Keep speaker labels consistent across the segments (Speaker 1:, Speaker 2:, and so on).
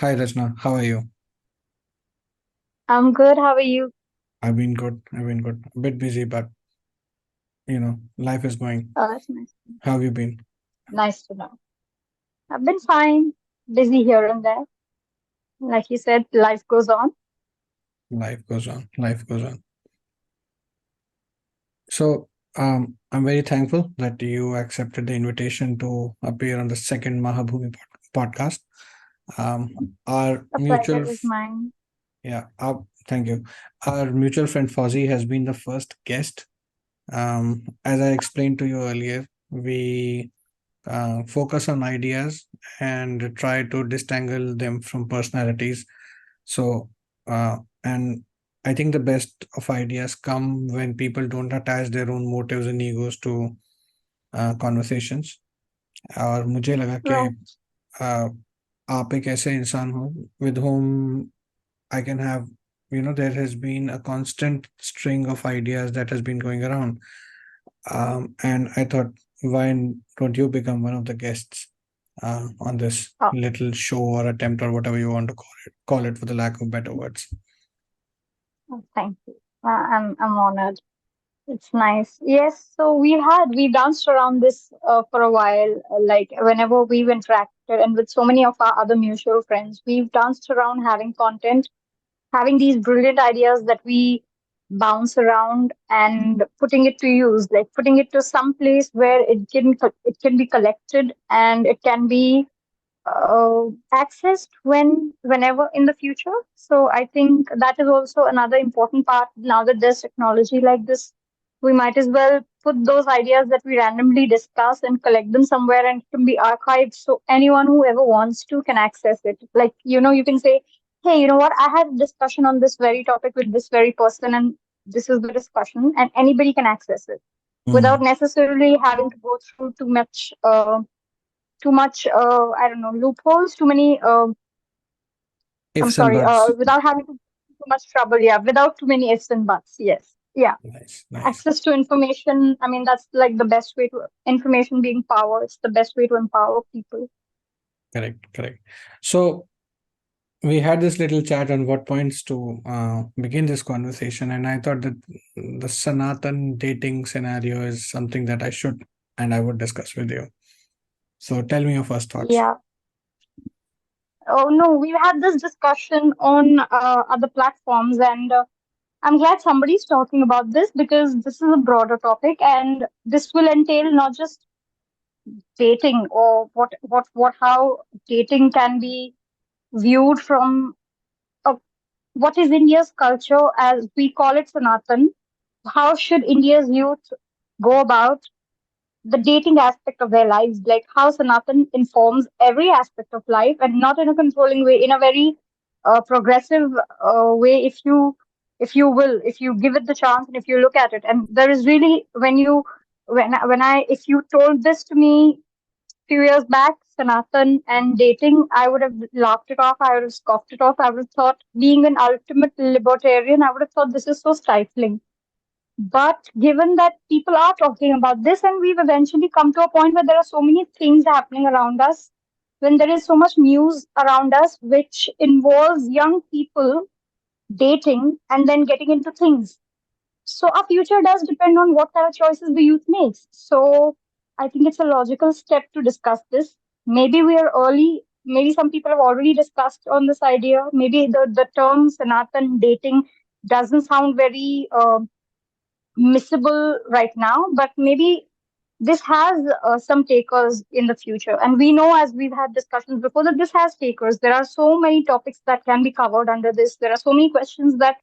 Speaker 1: Hi Rachna, how are you?
Speaker 2: I'm good. How are you?
Speaker 1: I've been good. I've been good. A bit busy, but life is going.
Speaker 2: Oh, that's nice.
Speaker 1: How have you been?
Speaker 2: Nice to know. I've been fine. Busy here and there. Like you said, life goes on.
Speaker 1: Life goes on. Life goes on. So, I'm very thankful that you accepted the invitation to appear on the second Mahabhoomi podcast. Our
Speaker 2: The pleasure
Speaker 1: mutual,
Speaker 2: is mine.
Speaker 1: yeah, thank you. Our mutual friend Fauzi has been the first guest. As I explained to you earlier, we focus on ideas and try to disentangle them from personalities. So, and I think the best of ideas come when people don't attach their own motives and egos to conversations. और मुझे लगा कि
Speaker 2: Right.
Speaker 1: आप एक ऐसे इंसान हो with whom I can have, there has been a constant string of ideas that has been going around. And I thought, why don't you become one of the guests on this
Speaker 2: Oh,
Speaker 1: little show or attempt or whatever you want to call it for the lack of better words.
Speaker 2: oh, thank you. I'm honored. It's nice. Yes. So we danced around this for a while. Like whenever we've interacted, and with so many of our other mutual friends, we've danced around having content, having these brilliant ideas that we bounce around and putting it to use, like putting it to some place where it can be collected and it can be accessed whenever in the future. So I think that is also another important part. Now that there's technology like this, we might as well put those ideas that we randomly discuss and collect them somewhere, and it can be archived so anyone who ever wants to can access it. Like, you can say, hey, you know what, I had a discussion on this very topic with this very person, and this is the discussion, and anybody can access it without
Speaker 1: Hmm.
Speaker 2: necessarily having to go through too much, I don't know, loopholes, too many, I'm
Speaker 1: Ifs and
Speaker 2: sorry,
Speaker 1: buts.
Speaker 2: without having too much trouble, yeah, without too many ifs and buts, yes. Yeah.
Speaker 1: Nice, nice.
Speaker 2: Access to information, I mean, that's like the best way to, information being power, it's the best way to empower people.
Speaker 1: Correct, correct. So we had this little chat on what points to begin this conversation, and I thought that the Sanatan dating scenario is something that I should and I would discuss with you. So tell me your first thoughts.
Speaker 2: Yeah. Oh, no, we've had this discussion on other platforms, and I'm glad somebody's talking about this because this is a broader topic, and this will entail not just dating or how dating can be viewed from uh, what is India's culture, as we call it Sanatan. How should India's youth go about the dating aspect of their lives? Like how Sanatan informs every aspect of life, and not in a controlling way, in a very progressive way, if you give it the chance and if you look at it. And there is really, if you told this to me few years back, Sanatan and dating, I would have laughed it off. I would have scoffed it off. I would have thought, being an ultimate libertarian, I would have thought this is so stifling. But given that people are talking about this, and we've eventually come to a point where there are so many things happening around us, when there is so much news around us which involves young people dating and then getting into things. So our future does depend on what kind of choices the youth makes. So I think it's a logical step to discuss this. Maybe we are early. Maybe some people have already discussed on this idea. Maybe the term Sanatan dating doesn't sound very missable right now, but maybe this has some takers in the future. And we know, as we've had discussions before, that this has takers. There are so many topics that can be covered under this. There are so many questions that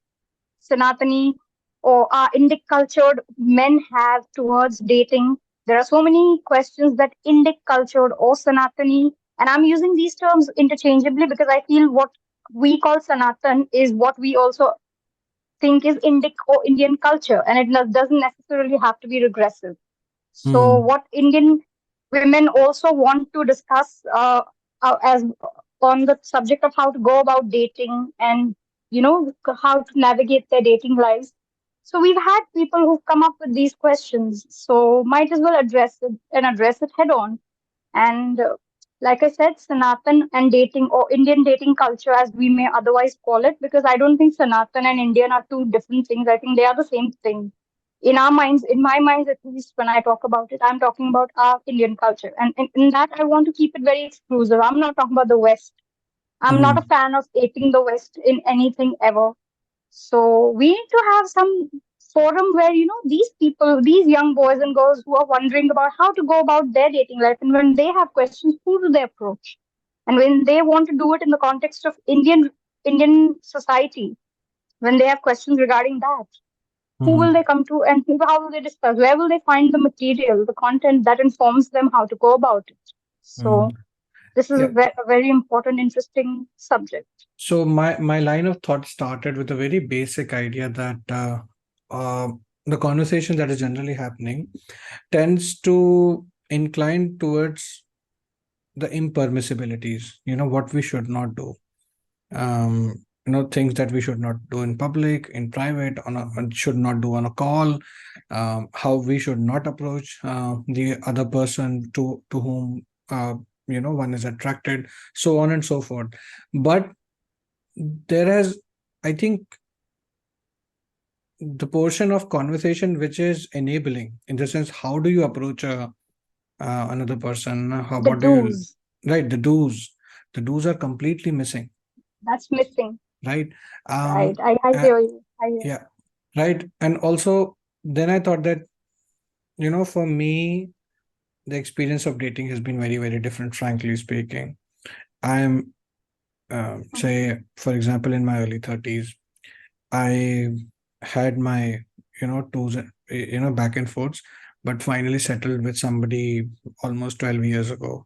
Speaker 2: Sanatani or Indic cultured men have towards dating. There are so many questions that Indic cultured or Sanatani, and I'm using these terms interchangeably because I feel what we call Sanatan is what we also think is Indic or Indian culture, and it doesn't necessarily have to be regressive. So,
Speaker 1: Hmm.
Speaker 2: what Indian women also want to discuss as on the subject of how to go about dating and how to navigate their dating lives. So we've had people who've come up with these questions. So might as well address it and address it head on. And Like I said, Sanatan and dating, or Indian dating culture, as we may otherwise call it, because I don't think Sanatan and Indian are two different things. I think they are the same thing. In our minds, in my mind, at least when I talk about it, I'm talking about our Indian culture. And in that, I want to keep it very exclusive. I'm not talking about the West. I'm not a
Speaker 1: Mm,
Speaker 2: fan of aping the West in anything ever. So we need to have some forum where, these people, these young boys and girls who are wondering about how to go about their dating life, and when they have questions, who do they approach? And when they want to do it in the context of Indian society, when they have questions regarding that, who will
Speaker 1: mhm,
Speaker 2: they come to, and how will they discuss? Where will they find the material, the content that informs them how to go about it?
Speaker 1: mm.
Speaker 2: So this is
Speaker 1: Yeah.
Speaker 2: a very important, interesting subject.
Speaker 1: So my line of thought started with a very basic idea that uh, the conversation that is generally happening tends to incline towards the impermissibilities. What we should not do. Things that we should not do in public, in private, should not do on a call. How we should not approach the other person to whom one is attracted, so on and so forth. But there has, I think, the portion of conversation which is enabling, in the sense, how do you approach another person, how
Speaker 2: The
Speaker 1: what do you,
Speaker 2: do's,
Speaker 1: right, the do's are completely missing,
Speaker 2: that's missing.
Speaker 1: right?
Speaker 2: Right.
Speaker 1: um
Speaker 2: I
Speaker 1: uh,
Speaker 2: hear you. I hear
Speaker 1: yeah, right. And also, then I thought that, for me, the experience of dating has been very, very different, frankly speaking. I'm,
Speaker 2: you.
Speaker 1: say, for example, in my early 30s, I had my, twos, back and forths, but finally settled with somebody almost 12 years ago.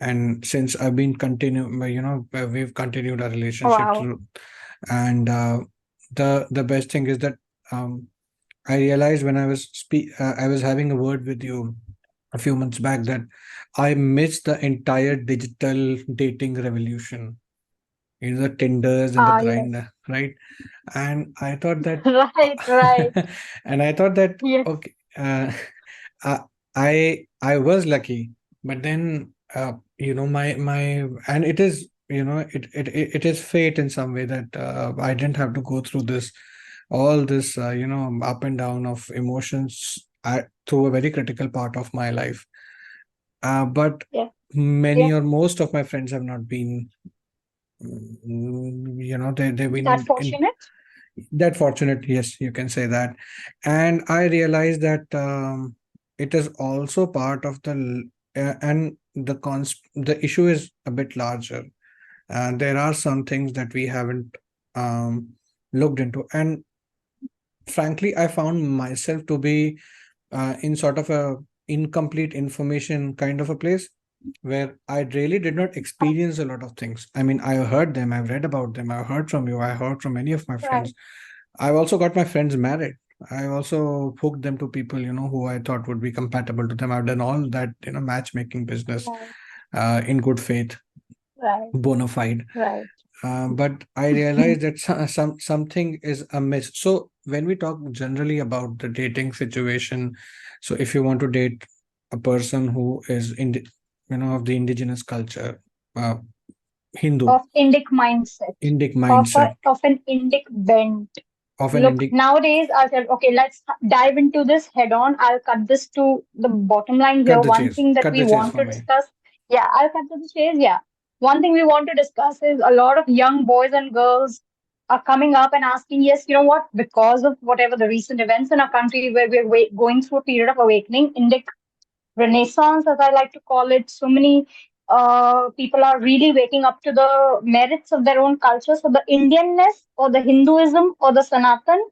Speaker 1: And since I've been we've continued our relationship
Speaker 2: Wow.
Speaker 1: through, and the best thing is that, um, I realized when I was having a word with you a few months back, that I missed the entire digital dating revolution. The Tinders and the
Speaker 2: Ah, yes.
Speaker 1: grind, right? And I thought that,
Speaker 2: Right, right.
Speaker 1: and I thought that,
Speaker 2: Yes.
Speaker 1: okay, I I was lucky, but then, my, and it is, it is fate in some way that I didn't have to go through this, all this, up and down of emotions, through a very critical part of my life. But
Speaker 2: Yeah.
Speaker 1: many
Speaker 2: Yeah.
Speaker 1: or most of my friends have not been, they've
Speaker 2: That
Speaker 1: been in
Speaker 2: fortunate.
Speaker 1: that fortunate. Yes, you can say that. And I realized that, it is also part of and the issue is a bit larger. There are some things that we haven't um, looked into, and frankly, I found myself to be in sort of a incomplete information kind of a place, where I really did not
Speaker 2: Oh,
Speaker 1: experience a lot of things. I mean, I heard them, I've read about them, I've heard from you, I heard from many of my
Speaker 2: right.
Speaker 1: friends. I've also got my friends married. I also hooked them to people, who I thought would be compatible to them. I've done all that, matchmaking business,
Speaker 2: Right.
Speaker 1: in good faith,
Speaker 2: Right.
Speaker 1: bona fide.
Speaker 2: Right.
Speaker 1: But I realized that something is amiss. So when we talk generally about the dating situation, so if you want to date a person who is of the indigenous culture, uh, Hindu,
Speaker 2: Of Indic mindset.
Speaker 1: Indic
Speaker 2: Of
Speaker 1: mindset,
Speaker 2: an Indic bent.
Speaker 1: of an
Speaker 2: Look,
Speaker 1: Indic,
Speaker 2: nowadays, I'll tell, okay, let's dive into this head on. I'll cut this to the bottom line
Speaker 1: cut
Speaker 2: here.
Speaker 1: the
Speaker 2: One
Speaker 1: chase,
Speaker 2: thing that
Speaker 1: cut
Speaker 2: we
Speaker 1: the chase
Speaker 2: want
Speaker 1: for
Speaker 2: to
Speaker 1: me.
Speaker 2: discuss. Yeah, I'll cut to the chase. Yeah. One thing we want to discuss is a lot of young boys and girls are coming up and asking, yes, you know what, because of whatever the recent events in our country where we're going through a period of awakening, Indic renaissance, as I like to call it. So many people are really waking up to the merits of their own culture. So the Indianness or the Hinduism or the Sanatan,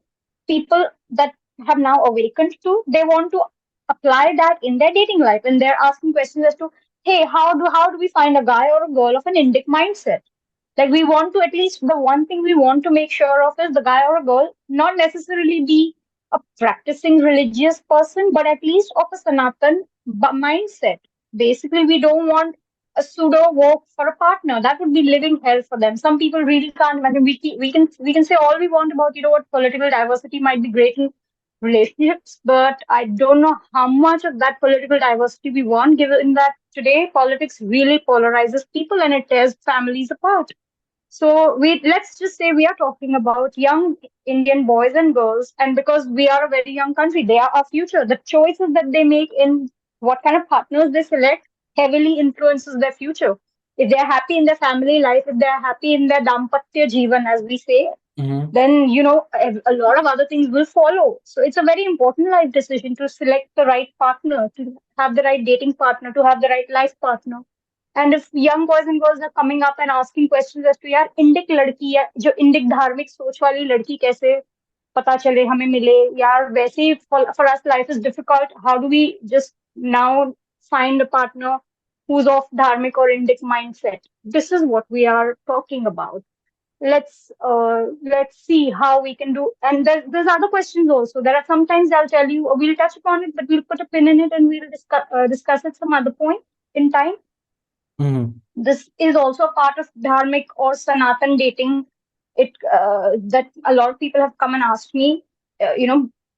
Speaker 2: people that have now awakened to, they want to apply that in their dating life, and they're asking questions as to, hey, how do we find a guy or a girl of an Indic mindset? Like, we want to, at least the one thing we want to make sure of is the guy or a girl not necessarily be a practicing religious person, but at least of a Sanatan mindset. Basically, we don't want a pseudo woke for a partner. That would be living hell for them. Some people really can't imagine. We can say all we want about, political diversity might be great in relationships, but I don't know how much of that political diversity we want, given that today politics really polarizes people and it tears families apart. So we let's just say we are talking about young Indian boys and girls, and because we are a very young country, they are our future. The choices that they make in what kind of partners they select heavily influences their future. If they are happy in their family life, if they are happy in their dampatya jivan, as we say,
Speaker 1: Mm-hmm.
Speaker 2: then a lot of other things will follow. So it's a very important life decision to select the right partner, to have the right dating partner, to have the right life partner. And if young boys and girls are coming up and asking questions as to यार Indic लड़की या जो Indic धार्मिक सोच वाली लड़की कैसे पता चले हमें मिले यार वैसे ही for us life is difficult, how do we just now find a partner who's of dharmic or indic mindset? This is what we are talking about. Let's see how we can do. And there's other questions also. There are sometimes I'll tell you, we'll touch upon it, but we'll put a pin in it and we'll discuss it some other point in time.
Speaker 1: Mm-hmm.
Speaker 2: This is also a part of dharmic or Sanatan dating. It that a lot of people have come and asked me,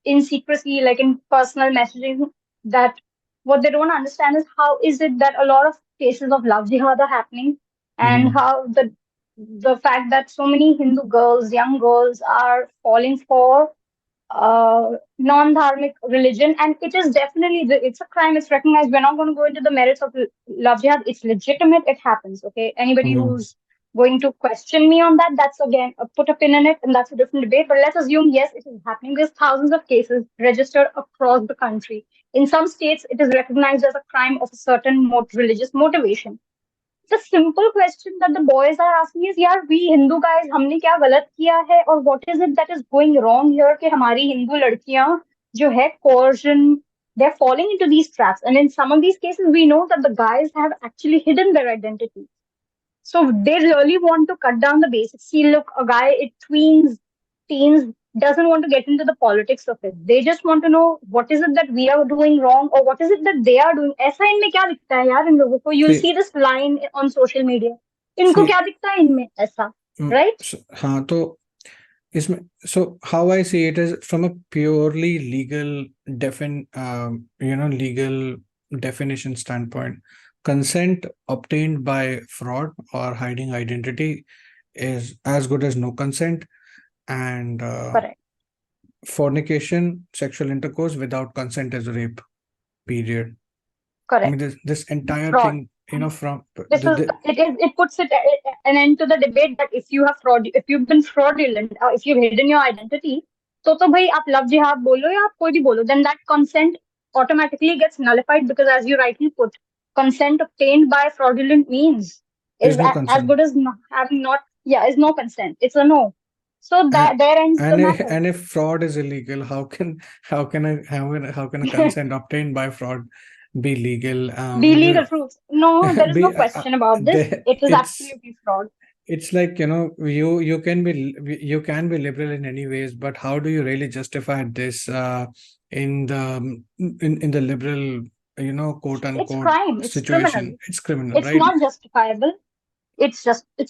Speaker 2: in secrecy, like in personal messaging, that what they don't understand is how is it that a lot of cases of love jihad are happening, and
Speaker 1: Mm-hmm.
Speaker 2: how the fact that so many Hindu girls, young girls, are falling for non-dharmic religion, and it is definitely it's a crime. It's recognized. We're not going to go into the merits of love jihad. It's legitimate. It happens. Okay, anybody
Speaker 1: Mm-hmm.
Speaker 2: who's going to question me on that, that's again put a pin in it, and that's a different debate. But let's assume yes, it is happening. There's thousands of cases registered across the country. In some states, it is recognized as a crime of a certain religious motivation. The simple question that the boys are asking is, यार we Hindu guys हमने क्या गलत किया है, or what is it that is going wrong here कि हमारी हिंदू लड़कियां जो है coercion, they're falling into these traps, and in some of these cases we know that the guys have actually hidden their identity. So they really want to cut down the basics. See, look, a guy it teens doesn't want to get into the politics of it. They just want to know what is it that we are doing wrong or what is it that they are doing. ऐसा इनमें क्या दिखता है यार इन लोगों को? You'll
Speaker 1: See,
Speaker 2: see this line on social media. इनको
Speaker 1: see,
Speaker 2: क्या दिखता है इनमें ऐसा, right?
Speaker 1: हाँ तो इसमें so how I see it is from a purely legal definition standpoint. Consent obtained by fraud or hiding identity is as good as no consent, and
Speaker 2: Correct,
Speaker 1: fornication, sexual intercourse without consent is rape. Period. I mean,
Speaker 2: correct.
Speaker 1: this entire
Speaker 2: Fraud.
Speaker 1: thing, from
Speaker 2: This is it puts an end to the debate that if you've been fraudulent, if you've hidden your identity, तो भाई आप love jihad बोलो या आप कोई भी बोलो, then that consent automatically gets nullified, because as you rightly put, consent obtained by fraudulent means
Speaker 1: is
Speaker 2: is
Speaker 1: no
Speaker 2: as
Speaker 1: consent.
Speaker 2: good as having not, yeah, is no consent. It's a no. So
Speaker 1: And
Speaker 2: that there ends the matter.
Speaker 1: and if fraud is illegal, how can a consent obtained by fraud be legal?
Speaker 2: Be legal truths. No, there is
Speaker 1: Be
Speaker 2: no question about this. It is absolutely fraud.
Speaker 1: it's like, you can be liberal in any ways, but how do you really justify this in the in the liberal, quote
Speaker 2: It's
Speaker 1: unquote
Speaker 2: crime. It's criminal.
Speaker 1: situation? It's criminal,
Speaker 2: It's
Speaker 1: right?
Speaker 2: not justifiable. It's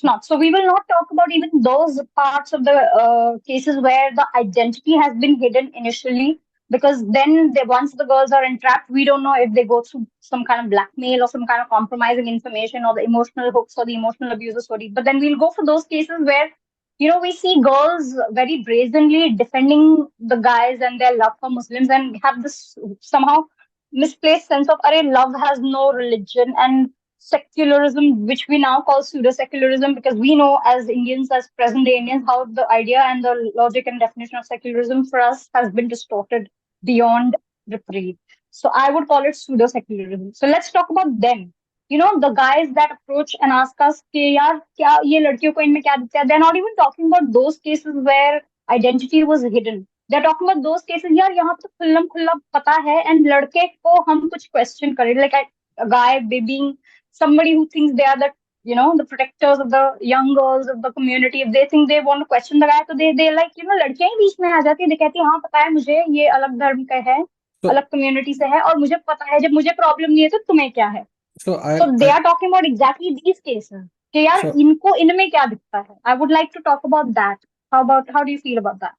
Speaker 2: not. So we will not talk about even those parts of the cases where the identity has been hidden initially, because then once the girls are entrapped, we don't know if they go through some kind of blackmail or some kind of compromising information or the emotional hooks or the emotional abuse story. But then we'll go for those cases where, we see girls very brazenly defending the guys and their love for Muslims, and have this somehow misplaced sense of, "Arey, love has no religion," and secularism, which we now call pseudo secularism, because we know as Indians, as present day Indians, how the idea and the logic and definition of secularism for us has been distorted beyond reprieve. So I would call it pseudo secularism. So let's talk about them. The guys that approach and ask us, कि यार क्या ये लड़कियों को इनमें क्या दिखता है? They're not even talking about those cases where identity was hidden. They're talking about those cases, यार यहाँ तो खुल्लम खुल्ला पता है, and लड़के को हम कुछ question करें, like a guy being somebody who thinks they are the protectors of the young girls of the community. If they think they want to question the guy, so they like, लड़कियां ही बीच में आ जाती है, they कहती है हाँ पता है मुझे ये अलग धर्म का है,
Speaker 1: So
Speaker 2: अलग कम्युनिटी से है, और मुझे पता है जब मुझे प्रॉब्लम नहीं है तो तुम्हें क्या है.
Speaker 1: so
Speaker 2: So they
Speaker 1: I
Speaker 2: are talking about exactly these cases कि यार
Speaker 1: so
Speaker 2: इनको इनमें क्या दिखता है. I would like to talk about that. How do you feel about that?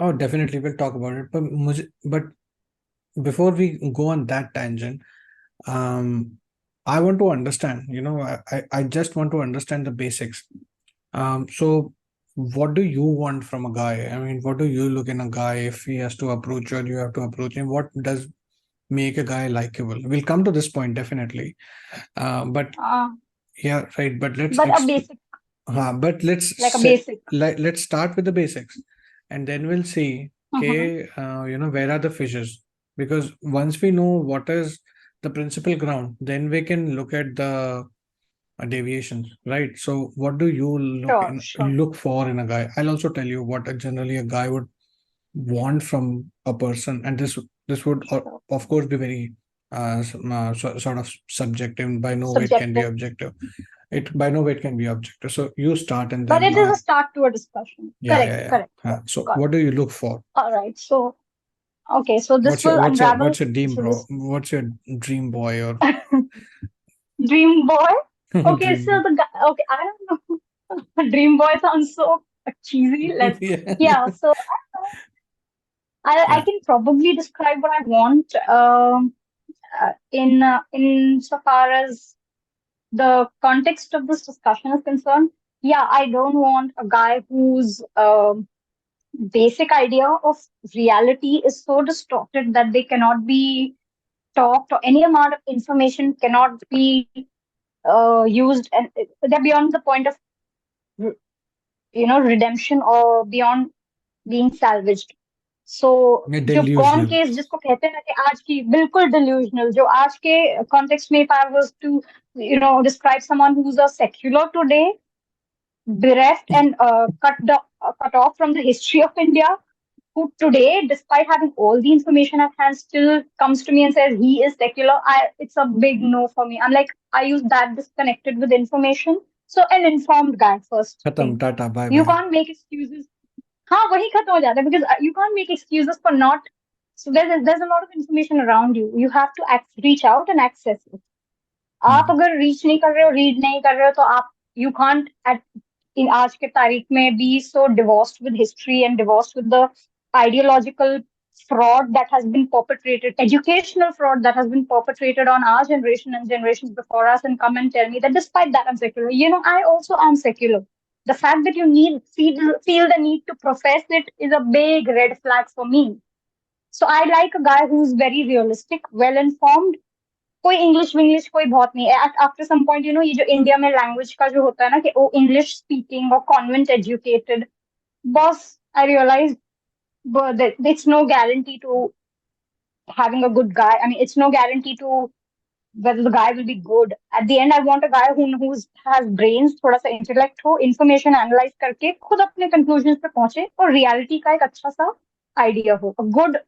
Speaker 1: Oh, definitely, we'll talk about it. But before we go on that tangent, um, I want to understand. I just want to understand the basics. So what do you want from a guy? I mean, what do you look in a guy if he has to approach you or you have to approach him? What does make a guy likable? We'll come to this point definitely. But
Speaker 2: Uh,
Speaker 1: yeah, right. But
Speaker 2: but a basic,
Speaker 1: but
Speaker 2: like a basic.
Speaker 1: let's start with the basics, and then we'll see.
Speaker 2: Mm-hmm.
Speaker 1: Okay, where are the fishes? Because once we know what is the principal ground, then we can look at the deviations, right? So, what do you
Speaker 2: Sure, sure,
Speaker 1: look for in a guy? I'll also tell you what generally a guy would want from a person, and this would
Speaker 2: sure.
Speaker 1: of course be very sort of subjective. By no way it can be
Speaker 2: Subjective.
Speaker 1: objective. It by no way it can be objective. So you start, and
Speaker 2: But
Speaker 1: then
Speaker 2: it is a start to a discussion.
Speaker 1: yeah,
Speaker 2: Correct,
Speaker 1: yeah, yeah.
Speaker 2: correct, correct.
Speaker 1: So
Speaker 2: Got
Speaker 1: what
Speaker 2: it.
Speaker 1: do you look for?
Speaker 2: All right. So, okay, so this
Speaker 1: What's your
Speaker 2: will unravel.
Speaker 1: what's your dream,
Speaker 2: So
Speaker 1: bro?
Speaker 2: this
Speaker 1: What's your dream boy or
Speaker 2: dream boy. Okay,
Speaker 1: dream
Speaker 2: so
Speaker 1: boy?
Speaker 2: the guy. Okay, I don't know. Dream boy sounds so cheesy.
Speaker 1: Yeah,
Speaker 2: Yeah. So I
Speaker 1: yeah.
Speaker 2: can probably describe what I want. In so far as the context of this discussion is concerned, yeah, I don't want a guy whose basic idea of reality is so distorted that they cannot be talked, or any amount of information cannot be used, and they're beyond the point of redemption, or beyond being salvaged. So
Speaker 1: Yeah,
Speaker 2: जो gone
Speaker 1: delusional.
Speaker 2: case जिसको कहते हैं ना कि आज की बिल्कुल delusional, जो आज के context में, if I was to describe someone who's a secular today, bereft and cut off from the history of India, who today, despite having all the information at hand, still comes to me and says he is secular, it's a big no for me. I'm like, are you that disconnected with information? So an informed guy, first
Speaker 1: Khatam,
Speaker 2: thing.
Speaker 1: tata, bye
Speaker 2: You
Speaker 1: bye.
Speaker 2: can't make excuses. हाँ वही खत्म हो जाता है, because you can't make excuses for not. So there's a lot of information around you. You have to reach out and access it. आप
Speaker 1: Hmm.
Speaker 2: अगर reach नहीं कर रहे हो, रीड नहीं कर रहे हो, तो आप you can't at in आज के तारीख में be so divorced with history and divorced with the ideological fraud that has been perpetrated, educational fraud that has been perpetrated on our generation and generations before us, and come and tell me that despite that I'm secular. I also am secular. The fact that you feel the need to profess it is a big red flag for me. So I like a guy who's very realistic, well informed. कोई English Vinglish कोई बहुत नहीं है. After some point ये जो India में language का जो होता है ना कि वो इंग्लिश स्पीकिंग और convent educated, boss, I realise it's no guarantee to having a good guy. I mean, it's no guarantee to whether the guy will be good. At the end, I want a guy who has brains, थोड़ा सा intellect हो, information analyse करके खुद अपने conclusion पे पहुंचे, और reality का एक अच्छा सा आइडिया हो, a good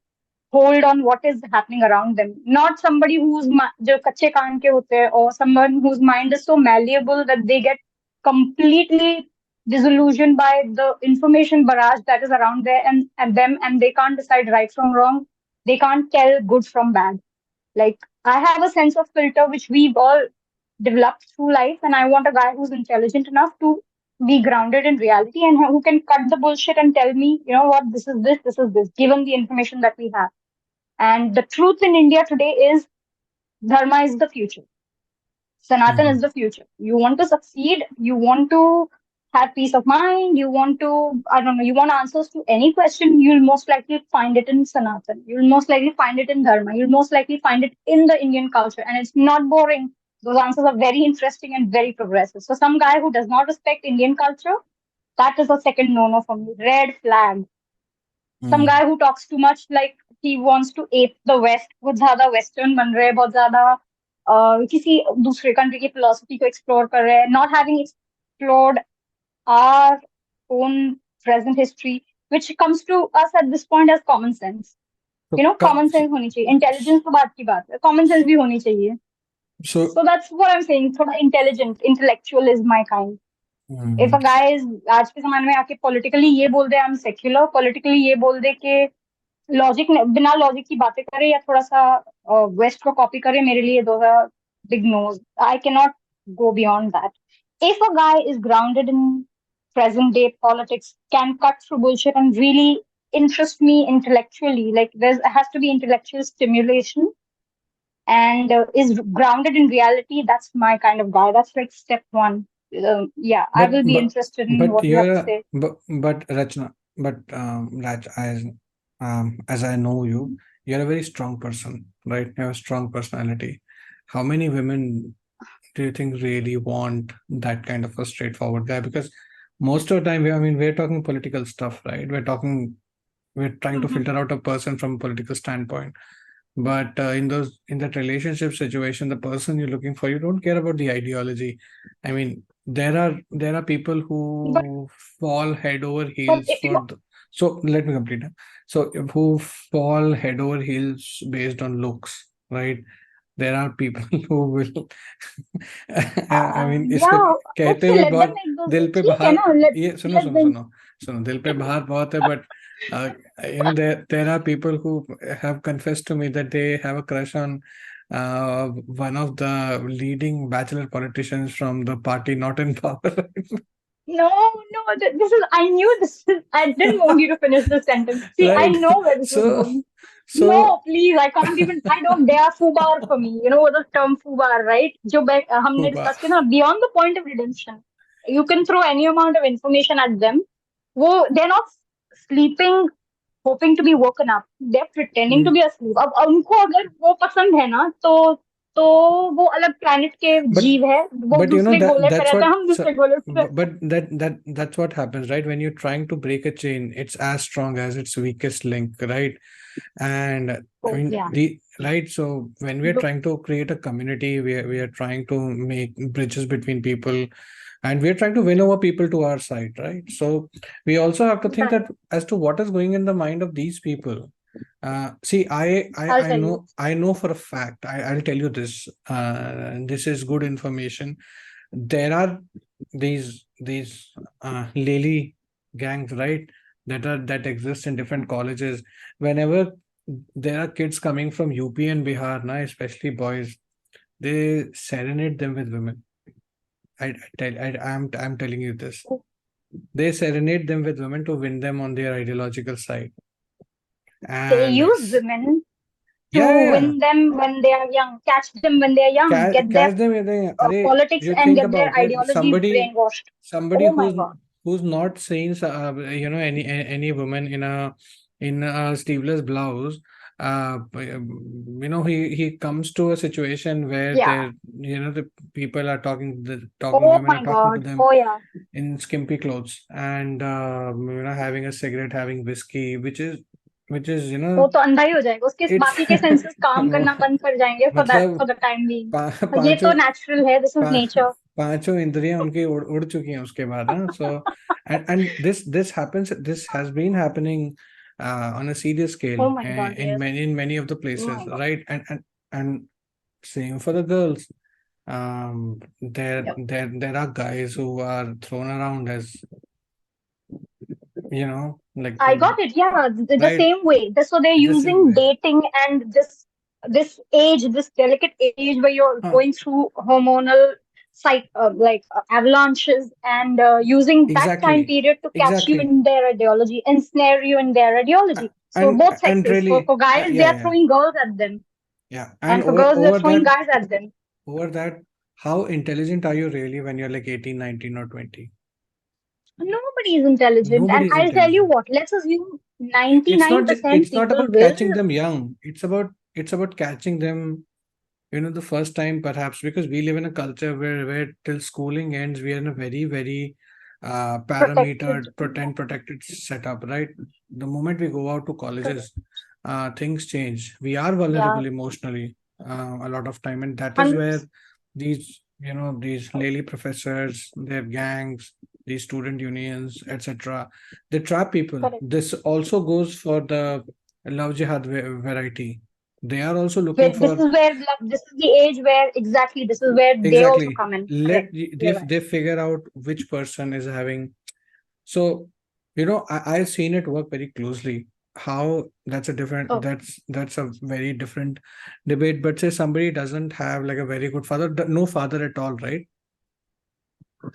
Speaker 2: hold on what is happening around them. Not somebody जो कच्चे कान के होते हैं, or someone whose mind is so malleable that they get completely disillusioned by the information barrage that is around there, and them, and they can't decide right from wrong. They can't tell good from bad. Like, I have a sense of filter which we've all developed through life, and I want a guy who's intelligent enough to be grounded in reality, and who can cut the bullshit and tell me, you know what, this is this, given the information that we have. And the truth in India today is Dharma is the future. Sanatan is
Speaker 1: Hmm.
Speaker 2: the future. You want to succeed, you want to have peace of mind, you want to, I don't know, you want answers to any question, you'll most likely find it in Sanatan. You'll most likely find it in Dharma. You'll most likely find it in the Indian culture. And it's not boring. Those answers are very interesting and very progressive. So some guy who does not respect Indian culture, that is a second no-no for me. Red flag. Some
Speaker 1: Hmm.
Speaker 2: guy who talks too much, like he wants to ape the West, बहुत ज्यादा Western बन रहे हैं, बहुत ज्यादा किसी दूसरे country की philosophy को explore कर रहे हैं, not having explored our own present history, which comes to us at this point as common sense.
Speaker 1: So,
Speaker 2: Common sense होनी चाहिए. Intelligence तो बात की बात है, common sense भी होनी चाहिए.
Speaker 1: so
Speaker 2: So that's what I'm saying. थोड़ा intelligent, intellectual is my kind. If
Speaker 1: hmm.
Speaker 2: a guy is आज के जमाने में आके politically ये बोल दे I'm secular, politically ये बोल दे कि लॉजिक, बिना लॉजिक की बातें करे, या थोड़ा सा वेस्ट को कॉपी करे, मेरे लिए those are big no's. I cannot go beyond that. If a guy is grounded in present day politics, can cut through bullshit and really interest me intellectually. Like there's has to be intellectual stimulation and is grounded in reality. That's my kind of guy. That's like step one. Yeah, I
Speaker 1: But
Speaker 2: will be interested in what you have to say.
Speaker 1: but Rachna, but Raj, as I know you, you're a very strong person, right? You have a strong personality. How many women do you think really want that kind of a straightforward guy? Because most of the time, I mean, we're talking political stuff, right? We're trying to
Speaker 2: Mhm.
Speaker 1: filter out a person from a political standpoint. But in that relationship situation, the person you're looking for, you don't care about the ideology. I mean, there are people
Speaker 2: But
Speaker 1: who fall head over
Speaker 2: but
Speaker 1: heels
Speaker 2: if you
Speaker 1: for the, so let me complete it. So who fall head over heels based on looks, right? There are people who will I mean इसको
Speaker 2: yeah,
Speaker 1: कहते
Speaker 2: okay,
Speaker 1: हुए
Speaker 2: let them
Speaker 1: बहुत
Speaker 2: make those.
Speaker 1: दिल पे
Speaker 2: ठीक है
Speaker 1: बाहर,
Speaker 2: ना,
Speaker 1: ये सुनो
Speaker 2: let
Speaker 1: सुनो
Speaker 2: them.
Speaker 1: सुनो सुनो, दिल पे बाहर बहुत है, but uh, there are people who have confessed to me that they have a crush on one of the leading bachelor politicians from the party not in power.
Speaker 2: No, no, this is, I knew this is, I didn't want you to finish the sentence. See, I
Speaker 1: Right,
Speaker 2: know where this is
Speaker 1: so
Speaker 2: going.
Speaker 1: so
Speaker 2: No, please, I can't even, I don't, they are foobar for me. You know what the term foobar, right? जो हमने
Speaker 1: Puba.
Speaker 2: discuss किया ना, beyond the point of redemption. You can throw any amount of information at them. They're not sleeping, hoping to be woken up. They're pretending to
Speaker 1: Hmm.
Speaker 2: be asleep. अब उनको अगर वो पसंद है ना, तो वो अलग planet के
Speaker 1: but
Speaker 2: जीव है. वो
Speaker 1: but
Speaker 2: दूसरे
Speaker 1: that
Speaker 2: गोले पे
Speaker 1: that's
Speaker 2: रहते
Speaker 1: what,
Speaker 2: हैं, हम
Speaker 1: so
Speaker 2: दूसरे गोले पे रहते हैं.
Speaker 1: but that's what happens, right? When you're trying to break a chain, it's as strong as its weakest link, right? And I
Speaker 2: Oh,
Speaker 1: mean
Speaker 2: yeah.
Speaker 1: the right, so when we're
Speaker 2: Look,
Speaker 1: trying to create a community, we are trying to make bridges between people, and we're trying to win over people to our side, right? So we also have to think
Speaker 2: right.
Speaker 1: that as to what is going in the mind of these people. See,
Speaker 2: I'll
Speaker 1: I
Speaker 2: tell you.
Speaker 1: know for a fact. I'll tell you this. This is good information. There are these lily gangs, right? That exist in different colleges. Whenever there are kids coming from UP and Bihar, na, especially boys, they serenade them with women. I'm telling you this. They serenade them with women to win them on their ideological side.
Speaker 2: They
Speaker 1: And
Speaker 2: use women to
Speaker 1: yeah, yeah.
Speaker 2: win them when they are young, catch them when they are young, get their
Speaker 1: Catch them with a, array.
Speaker 2: politics
Speaker 1: You
Speaker 2: and
Speaker 1: think
Speaker 2: get their
Speaker 1: about it.
Speaker 2: ideology brainwashed.
Speaker 1: Somebody
Speaker 2: Oh my God.
Speaker 1: who's not seeing any woman in a sleeveless blouse. He comes to a situation where
Speaker 2: Yeah.
Speaker 1: the people are talking,
Speaker 2: Oh
Speaker 1: women are
Speaker 2: my
Speaker 1: talking to
Speaker 2: God.
Speaker 1: them
Speaker 2: Oh yeah.
Speaker 1: in skimpy clothes, and having a cigarette, having whiskey, which is
Speaker 2: वो तो अंधा ही हो जाएगा, उसके
Speaker 1: it's
Speaker 2: बाकी के senses काम करना बंद कर जाएंगे
Speaker 1: मतलब
Speaker 2: फॉर द टाइम बीइंग. ये तो
Speaker 1: पांचों
Speaker 2: नेचुरल है, दिस इज
Speaker 1: पा,
Speaker 2: नेचर.
Speaker 1: पांचों इंद्रियां उनकी उड़ चुकी हैं उसके बाद, ना. So and this has been happening on a serious scale
Speaker 2: Oh my God, yes.
Speaker 1: in many of the
Speaker 2: Oh
Speaker 1: places,
Speaker 2: my God.
Speaker 1: right? And same for the girls.
Speaker 2: Yep.
Speaker 1: There are guys who are thrown around as, like,
Speaker 2: I got it. Yeah, the
Speaker 1: right,
Speaker 2: same way. So they're
Speaker 1: the same
Speaker 2: using
Speaker 1: way.
Speaker 2: dating and this age, this delicate age where you're
Speaker 1: Huh,
Speaker 2: going through hormonal avalanches and using that time
Speaker 1: exactly,
Speaker 2: period to catch you
Speaker 1: exactly.
Speaker 2: in their ideology, ensnare you in their
Speaker 1: Uh,
Speaker 2: ideology. So
Speaker 1: and
Speaker 2: both
Speaker 1: and
Speaker 2: sexes. For
Speaker 1: really,
Speaker 2: for guys, they
Speaker 1: yeah,
Speaker 2: are
Speaker 1: yeah,
Speaker 2: throwing girls at them,
Speaker 1: yeah. And
Speaker 2: and for girls, they're
Speaker 1: over
Speaker 2: throwing
Speaker 1: that,
Speaker 2: guys at them.
Speaker 1: how intelligent are you really when you're like 18, 19, or 20?
Speaker 2: Nobody is intelligent, and
Speaker 1: Nobody is
Speaker 2: I'll tell you
Speaker 1: intelligent.
Speaker 2: what. Let's assume
Speaker 1: It's not
Speaker 2: 99%
Speaker 1: it's not
Speaker 2: people
Speaker 1: about
Speaker 2: will.
Speaker 1: catching them young. It's about catching them, the first time, perhaps, because we live in a culture where till schooling ends, we are in a very, very
Speaker 2: Protected.
Speaker 1: parametered,
Speaker 2: Yeah,
Speaker 1: protected setup, right? The moment we go out to
Speaker 2: correct.
Speaker 1: colleges, things change. We are
Speaker 2: Yeah,
Speaker 1: vulnerable emotionally a lot of time, and that is
Speaker 2: 100%.
Speaker 1: where these lady professors, their gangs, these student unions, etc., they trap people.
Speaker 2: Correct.
Speaker 1: This also goes for the love jihad variety. They are also looking
Speaker 2: Where this
Speaker 1: for,
Speaker 2: is where this is the age where exactly this is where they also
Speaker 1: exactly,
Speaker 2: come in. Correct. You're right.
Speaker 1: they figure out which person is having. So, I've seen it work very closely. How
Speaker 2: Oh,
Speaker 1: that's a very different debate. But say somebody doesn't have like a very good father, no father at all, right?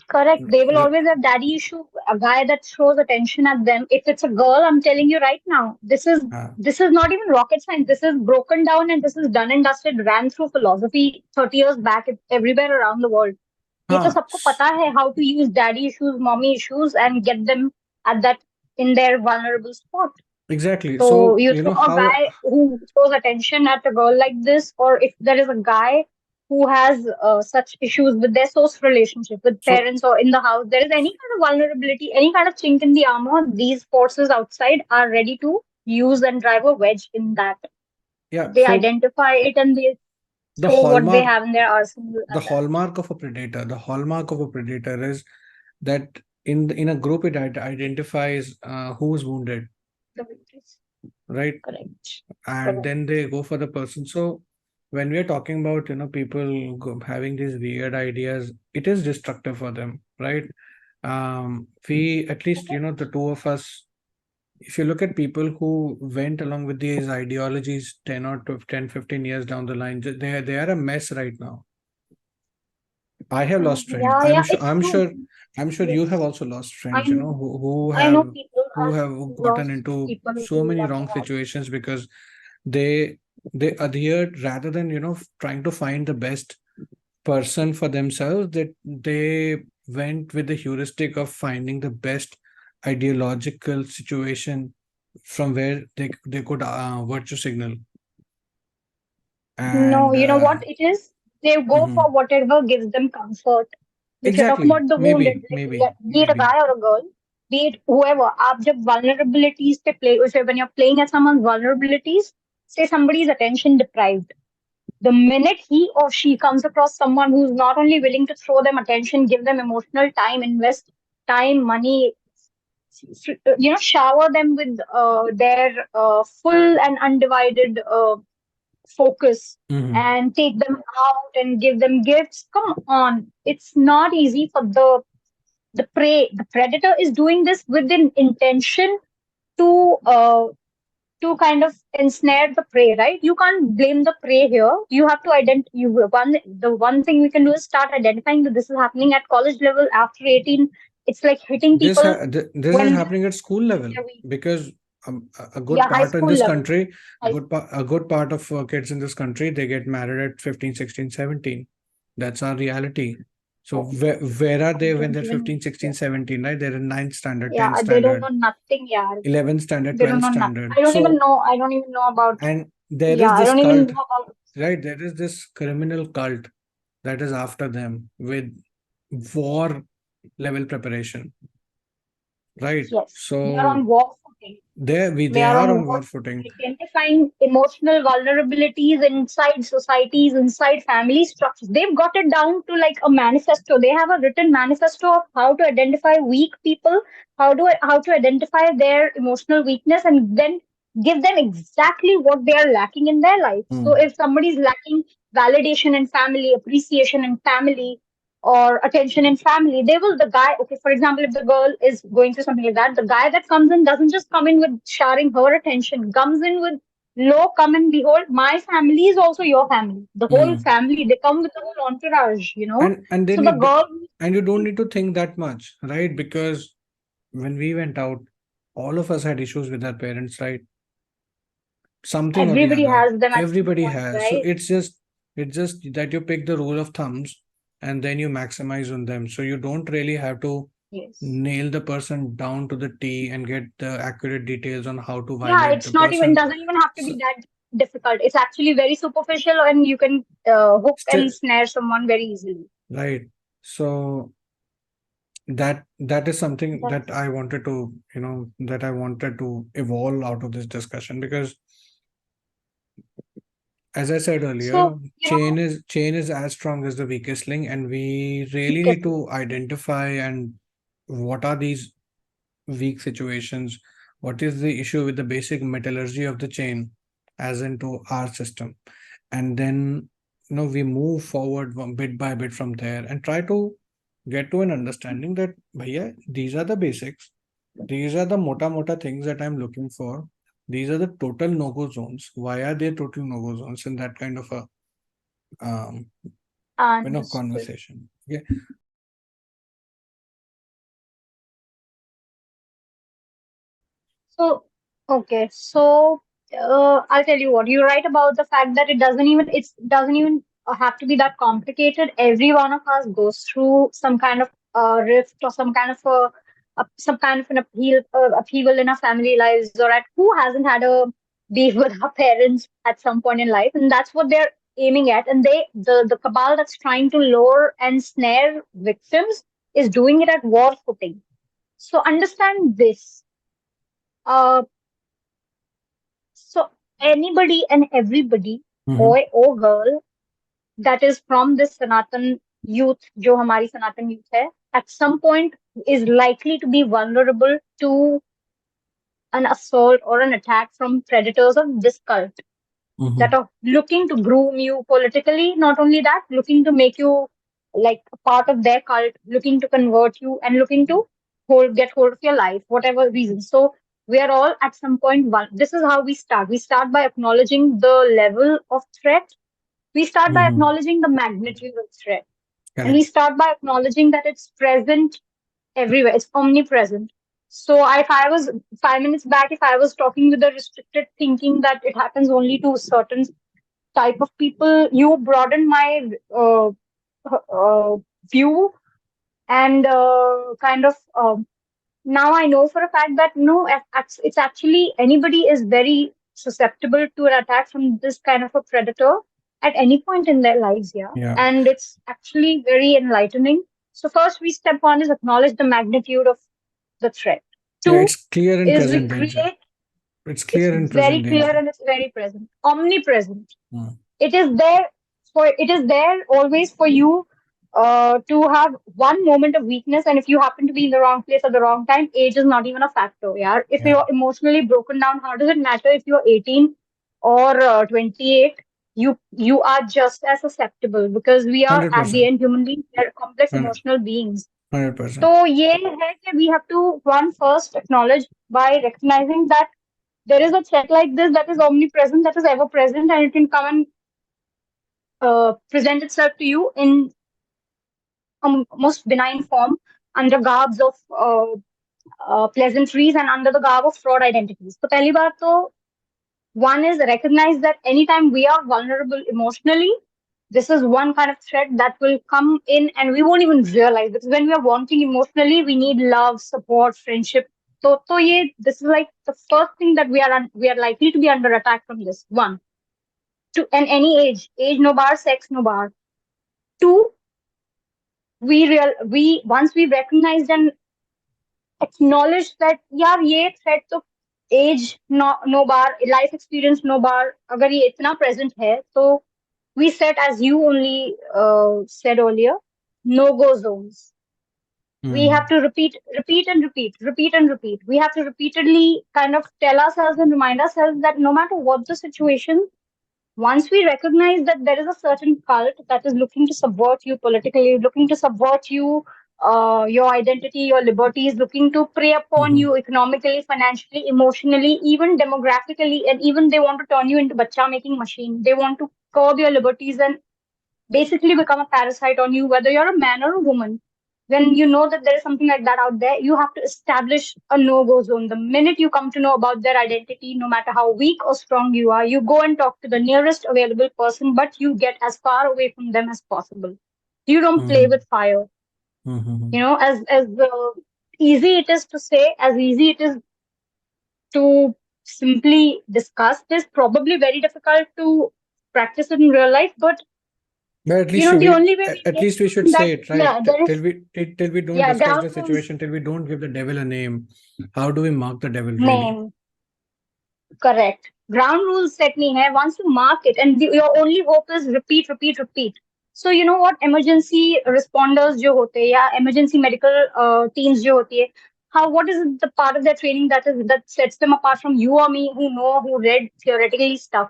Speaker 2: Correct. They will
Speaker 1: R-
Speaker 2: always have daddy issue. A guy that throws attention at them. If it's a girl, I'm telling you right now,
Speaker 1: uh,
Speaker 2: this is not even rocket science. This is broken down and this is done and dusted. Ran through philosophy 30 years back everywhere around the world. ये तो सबको
Speaker 1: s-
Speaker 2: पता है how to use daddy issues, mommy issues, and get them at that in their vulnerable spot.
Speaker 1: exactly.
Speaker 2: So
Speaker 1: So,
Speaker 2: you throw a
Speaker 1: how
Speaker 2: guy who throws attention at a girl like this, or if there is a guy who has such issues with their social relationship with
Speaker 1: so
Speaker 2: parents or in the house, there is any kind of vulnerability, any kind of chink in the armor, these forces outside are ready to use and drive a wedge in that.
Speaker 1: yeah,
Speaker 2: They
Speaker 1: so
Speaker 2: identify it and they
Speaker 1: the
Speaker 2: throw what they
Speaker 1: hallmark
Speaker 2: have in their arsenal
Speaker 1: the
Speaker 2: at that.
Speaker 1: hallmark of a predator, the hallmark of a predator is that in a group it identifies who's wounded,
Speaker 2: The victims.
Speaker 1: right?
Speaker 2: Correct.
Speaker 1: And
Speaker 2: Correct.
Speaker 1: then they go for the person. So when we are talking about people having these weird ideas, it is destructive for them, right? We, at least the two of us, if you look at people who went along with these ideologies 10 or 10, 15 years down the line, they are a mess right now. I have lost friends.
Speaker 2: Yeah,
Speaker 1: I'm
Speaker 2: yeah,
Speaker 1: sure.
Speaker 2: it's
Speaker 1: I'm
Speaker 2: true.
Speaker 1: sure. I'm sure you have
Speaker 2: Yes.
Speaker 1: also lost
Speaker 2: I
Speaker 1: friends.
Speaker 2: know.
Speaker 1: Who
Speaker 2: I know
Speaker 1: have
Speaker 2: people.
Speaker 1: who
Speaker 2: I've
Speaker 1: have gotten
Speaker 2: lost
Speaker 1: into
Speaker 2: people
Speaker 1: so
Speaker 2: who
Speaker 1: many
Speaker 2: love
Speaker 1: wrong
Speaker 2: me out.
Speaker 1: situations because they they adhered rather than trying to find the best person for themselves. That they went with the heuristic of finding the best ideological situation from where they could virtue signal
Speaker 2: No,
Speaker 1: and
Speaker 2: you know what it is? They go
Speaker 1: mhm.
Speaker 2: for whatever gives them comfort. If you're talking
Speaker 1: Exactly,
Speaker 2: about the wounded,
Speaker 1: maybe
Speaker 2: like
Speaker 1: maybe
Speaker 2: be it a
Speaker 1: maybe
Speaker 2: guy or a girl, be it whoever, आप जब vulnerabilities पे play, if when you're playing at someone's vulnerabilities, say somebody is attention deprived. The minute he or she comes across someone who's not only willing to throw them attention, give them emotional time, invest time, money, shower them with their full and undivided focus
Speaker 1: Mhm.
Speaker 2: and take them out and give them gifts. Come on, it's not easy for the prey. The predator is doing this with an intention to kind of ensnare the prey, right? You can't blame the prey here. You have to the one thing we can do is start identifying that this is happening at college level after 18. It's like hitting people
Speaker 1: This is
Speaker 2: when
Speaker 1: happening at school level
Speaker 2: they're weak.
Speaker 1: because a good
Speaker 2: Yeah, high
Speaker 1: part in
Speaker 2: school
Speaker 1: this
Speaker 2: level.
Speaker 1: country,
Speaker 2: High school.
Speaker 1: a good part of kids in this country, they get married at 15, 16, 17. That's our reality. So
Speaker 2: Oh,
Speaker 1: where are
Speaker 2: I
Speaker 1: they when
Speaker 2: don't
Speaker 1: they're
Speaker 2: even.
Speaker 1: 15, 16, 17, right? They're in ninth standard,
Speaker 2: Yeah,
Speaker 1: 10th
Speaker 2: they don't
Speaker 1: standard,
Speaker 2: know nothing, yeah.
Speaker 1: 11th standard,
Speaker 2: They don't
Speaker 1: 12th
Speaker 2: know nothing.
Speaker 1: standard.
Speaker 2: I don't even
Speaker 1: So,
Speaker 2: know. I don't even know about.
Speaker 1: and there
Speaker 2: Yeah,
Speaker 1: is
Speaker 2: I
Speaker 1: this
Speaker 2: don't even
Speaker 1: cult,
Speaker 2: know about.
Speaker 1: right? There is this criminal cult that is after them with war level preparation, right?
Speaker 2: Yes, they are
Speaker 1: So
Speaker 2: on war footing. They
Speaker 1: they
Speaker 2: are
Speaker 1: are
Speaker 2: on
Speaker 1: on
Speaker 2: war
Speaker 1: war footing.
Speaker 2: footing, identifying emotional vulnerabilities inside societies, inside family structures. They've got it down to like a manifesto. They have a written manifesto of how to identify weak people, how to identify their emotional weakness, and then give them exactly what they are lacking in their life. So
Speaker 1: Mm,
Speaker 2: if somebody is lacking validation in family, appreciation in family, or attention in family, they will, the guy, okay, for example, if the girl is going through something like that, the guy that comes in doesn't just come in with sharing her attention, comes in with, lo, come and behold, my family is also your family. The whole
Speaker 1: mm.
Speaker 2: family, they come with the whole entourage, you know.
Speaker 1: And
Speaker 2: So
Speaker 1: then
Speaker 2: the girl who's
Speaker 1: and you don't
Speaker 2: lacking,
Speaker 1: need to think that much, right? Because when we went out, all of us had issues with our parents, right? Something or the
Speaker 2: everybody
Speaker 1: other.
Speaker 2: has them at some
Speaker 1: Everybody
Speaker 2: point,
Speaker 1: has. So
Speaker 2: right?
Speaker 1: it's just that you pick the rule of thumbs and then you maximize on them. So you don't really have to
Speaker 2: Yes.
Speaker 1: nail the person down to the T and get the accurate details on how to
Speaker 2: Yeah,
Speaker 1: violate the
Speaker 2: it's not even,
Speaker 1: person.
Speaker 2: doesn't even have to
Speaker 1: So,
Speaker 2: be that difficult. It's actually very superficial and you can hook
Speaker 1: still,
Speaker 2: and snare someone very easily.
Speaker 1: right. So that is something that
Speaker 2: That's
Speaker 1: I wanted to, that I wanted to evolve out of this discussion because as I said earlier,
Speaker 2: so,
Speaker 1: chain is as strong as the weakest link, and we really need
Speaker 2: because
Speaker 1: to identify and what are these weak situations, what is the issue with the basic metallurgy of the chain as into our system, and then we move forward bit by bit from there and try to get to an understanding that bhaiya, these are the basics, these are the mota things that I'm looking for. These are the total no-go zones. Why are there total no-go zones in that kind of a um,
Speaker 2: understood.
Speaker 1: conversation? Okay.
Speaker 2: So, okay. So, I'll tell you what, you're right about the fact that it doesn't even have to be that complicated. Every one of us goes through some kind of rift or some kind of some kind of an upheaval in our family lives, or at who hasn't had a beef with our parents at some point in life, and that's what they're aiming at. And the cabal that's trying to lure and snare victims is doing it at war footing. So understand this. Uh, So anybody and everybody,
Speaker 1: Mm-hmm.
Speaker 2: boy or girl, that is from this Sanatan youth, जो हमारी Sanatan youth है, at some point is likely to be vulnerable to an assault or an attack from predators of this cult that
Speaker 1: Mm-hmm.
Speaker 2: are looking to groom you politically. Not only that, looking to make you like a part of their cult, looking to convert you, and looking to get hold of your life, whatever reason. So we are all at some point one. This is how we start. We start by acknowledging the level of threat. We start by
Speaker 1: Mm-hmm.
Speaker 2: acknowledging the magnitude of threat, and we
Speaker 1: Correct.
Speaker 2: start by acknowledging that it's present everywhere. It's omnipresent. So if I was 5 minutes back, if I was talking with the restricted thinking that it happens only to certain type of people, you broaden my view, and kind of now I know for a fact that no, it's actually anybody is very susceptible to an attack from this kind of a predator at any point in their lives, yeah.
Speaker 1: Yeah.
Speaker 2: And it's actually very enlightening. So first, we step one is acknowledge the magnitude of the threat.
Speaker 1: Yeah,
Speaker 2: Two
Speaker 1: it's clear and
Speaker 2: is we
Speaker 1: present danger.
Speaker 2: create.
Speaker 1: It's
Speaker 2: It's
Speaker 1: clear and
Speaker 2: very
Speaker 1: present
Speaker 2: clear
Speaker 1: danger.
Speaker 2: and it's very present, omnipresent.
Speaker 1: Mm.
Speaker 2: It is there it is there always for you to have one moment of weakness, and if you happen to be in the wrong place at the wrong time, age is not even a factor. Yeah, if
Speaker 1: Yeah.
Speaker 2: you're emotionally broken down, how does it matter if you're 18 or 28? You are just as susceptible, because we are at the
Speaker 1: 100%.
Speaker 2: end human beings. We are complex
Speaker 1: 100%.
Speaker 2: emotional beings.
Speaker 1: 100%.
Speaker 2: So ये है कि we have to one first acknowledge by recognizing that there is a threat like this that is omnipresent, that is ever present, and it can come and present itself to you in a most benign form under garbs of pleasantries and under the garb of fraud identities. So, पहली बात तो one is recognize that anytime we are vulnerable emotionally, this is one kind of threat that will come in and we won't even realize, because when we are wanting emotionally, we need love, support, friendship. So this is like the first thing that we are likely to be under attack from this one. To and any age no bar, sex no bar. Two, we once we recognized and acknowledged that यार ये threat तो age no bar, life experience no bar, अगर ये इतना present है तो we set, as you only said earlier, no go zones. We have
Speaker 1: Mm.
Speaker 2: to repeat and repeat. We have to repeatedly kind of tell ourselves and remind ourselves that no matter what the situation, once we recognize that there is a certain cult that is looking to subvert you politically, looking to subvert you, your identity, your liberties, looking to prey upon
Speaker 1: Mm-hmm.
Speaker 2: you economically, financially, emotionally, even demographically, and even they want to turn you into bacha making machine. They want to curb your liberties and basically become a parasite on you, whether you're a man or a woman. When you know that there is something like that out there, you have to establish a no-go zone. The minute you come to know about their identity, no matter how weak or strong you are, you go and talk to the nearest available person, but you get as far away from them as possible. You don't play
Speaker 1: Mm-hmm.
Speaker 2: with fire.
Speaker 1: Mm-hmm.
Speaker 2: As easy it is to say, as easy it is to simply discuss this, probably very difficult to practice it in real life, but
Speaker 1: But
Speaker 2: the only way we
Speaker 1: at
Speaker 2: get
Speaker 1: least we should
Speaker 2: that,
Speaker 1: say it, right?
Speaker 2: yeah, there
Speaker 1: Till
Speaker 2: is,
Speaker 1: till we don't
Speaker 2: yeah,
Speaker 1: discuss
Speaker 2: ground
Speaker 1: the
Speaker 2: rules
Speaker 1: situation, till we don't give the devil a name. How do we mark the devil really?
Speaker 2: name, correct. Ground rules set nahi hai. Once you mark it, and your only hope is repeat, repeat, repeat. So you know what? Emergency responders jo hote hain, ya emergency medical teams jo hoti hai, how what is the part of their training that sets them apart from you or me who read theoretically stuff?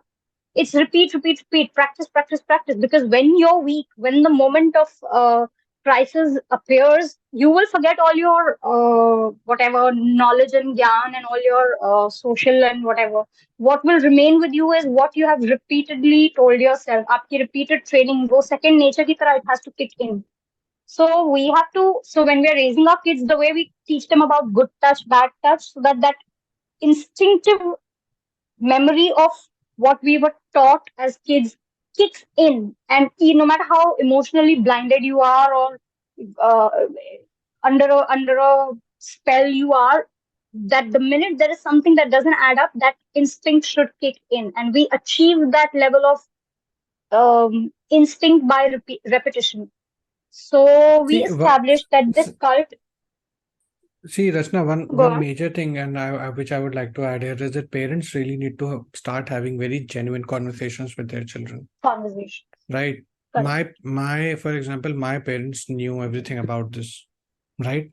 Speaker 2: It's repeat, repeat, repeat, practice, practice, practice. Because when you're weak, when the moment of crisis appears, you will forget all your whatever knowledge and gyan and all your social and whatever. What will remain with you is what you have repeatedly told yourself. आपकी repeated training, वो second nature की तरह, it has to kick in. So we have to. So when we are raising our kids, the way we teach them about good touch, bad touch, so that instinctive memory of what we were taught as kids kicks in, and no matter how emotionally blinded you are, or uh, under a spell you are, that the minute there is something that doesn't add up, that instinct should kick in, and we achieve that level of instinct by repetition. So we
Speaker 1: See, wha-
Speaker 2: established that this cult.
Speaker 1: See, Rachna,
Speaker 2: Go
Speaker 1: one
Speaker 2: on.
Speaker 1: major thing, and which I would like to add here is that parents really need to start having very genuine conversations with their children,
Speaker 2: Conversation.
Speaker 1: right?
Speaker 2: Correct.
Speaker 1: For example, my parents knew everything about this, right?